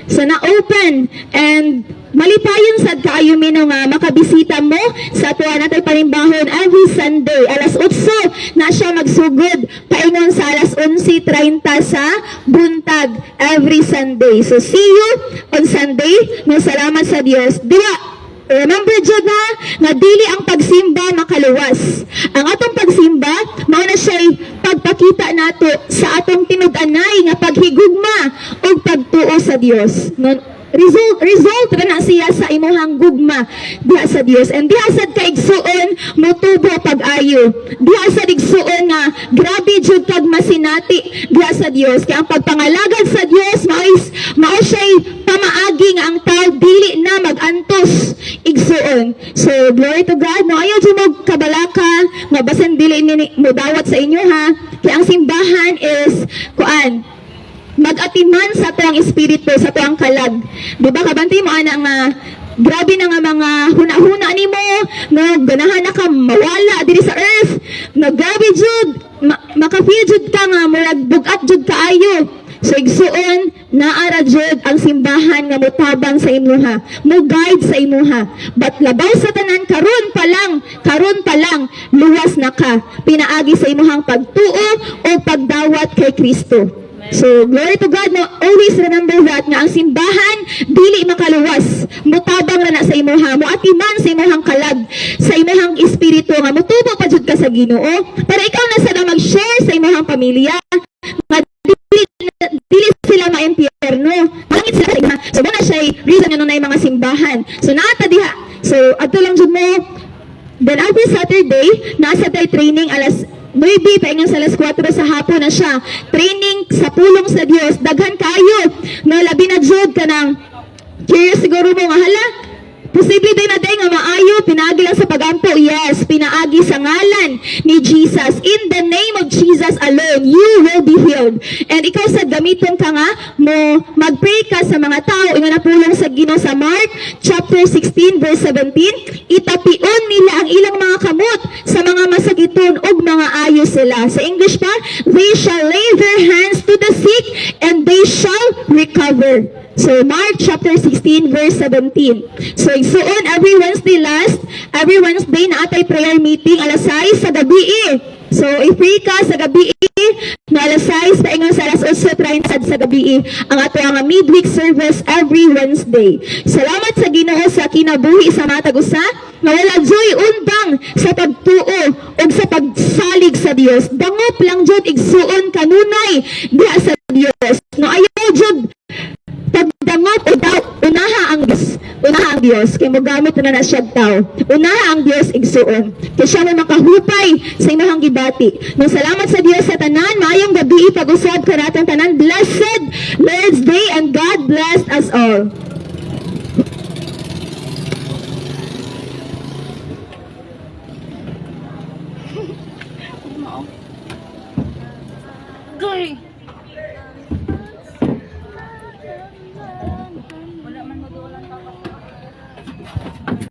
[SPEAKER 1] sana open and malipayon sad kaayo mino nga makabisita mo sa tuwa natin panimbahon every Sunday alas 8 na siya magsugod paingon sa alas 11:30 sa buntag every Sunday. So see you on Sunday. No, salamat sa Dios. Diwa remember jud nga dili ang pagsimba makaluwas. Ang atong pagsimba mao na siya pagpakita nato sa atong tinud-anay nga paghigugma ug pagtuo sa Dios. No, result ra na siya sa imuhang gugma diha sa Dios. And diha sad ka igsuon motubo pag-ayo. Diha sad igsuon nga grabe jud kag masinati diha sa Dios. Kaya ang pagpangalagad sa Dios mao siya pamaagi nga ang tao dili na mag-antos igsuon. So glory to God. No, ayaw jud mo kabalaka nga basan dili ni modawat sa inyo ha. Kaya ang simbahan is magatiman sa to ang espiritu, sa to ang kalag. Di ba kabantay mo ana nga grabe na nga mga huna-huna nimo, nga ganahan na ka mawala diri sa earth, nga grabe jud, maka-feel jud ka nga murag bugat jud kaayo. So igsuon naara jud ang simbahan nga motabang sa imuha, mo guide sa imuha. But labaw sa tanan karon pa lang luwas na ka pinaagi sa imuhang pagtuo o pagdawat kay Kristo. So, glory to God, no? Always remember that, nga ang simbahan, dili makaluwas. Mutabang na sa imuha, muatiman sa imuhang kalag, sa imuhang espiritu, nga mutubo pa jud ka sa Ginoo, para ikaw na sada mag-share sa imuhang pamilya, nga dili sila ma-impyerno. Mangit sila sa imuha. So, muna siya, reason yun na yung mga simbahan. So, naata diha. So, ato lang jud mo, then every Saturday, nasa tayo training alas 9 paingon sa alas 4 sa hapon na siya. Training sa pulong sa Dios. Daghan kayo. No, labi na jud ka ng curious siguro mo nga hala. Posible din na nga maayo, pinaagi lang sa pagampo. Yes, pinaagi sa ngalan ni Jesus. In the name of Jesus alone, you will be healed. And ikaw sa gamiton ka nga, mo mag-pray ka sa mga tao, ingon na pulong sa Ginoo sa Mark, chapter 16, verse 17, itapion nila ang ilang mga kamot sa mga masakiton ug mga ayo sila. Sa English pa, they shall lay their hands to the sick and they shall recover. So, Mark chapter 16, verse 17. So, igsuon, every Wednesday na atay prayer meeting, alas 6 sa gabi. So, i-pray ka sa gabi, no alas 6, paingon sa alas 8:30 sa gabi. Ang ato ang midweek service every Wednesday. Salamat sa Ginoo sa kinabuhi sa mga tagusa, nga wala joy undang sa pagtuo o sa pagsalig sa Dios. Dangop lang jud igsuon kanunay diha sa Dios. No ayaw jud pagdangot o daw, unaha ang Diyos, kay mo gamit na siya tao. Unaha ang Diyos igsuon. Kay siya may makahupay sa imahang gibati. Nung salamat sa Diyos sa tanan, maayong gabi pag-usab ka natin tanan. Blessed Lord's Day and God bless us all.
[SPEAKER 4] Goy!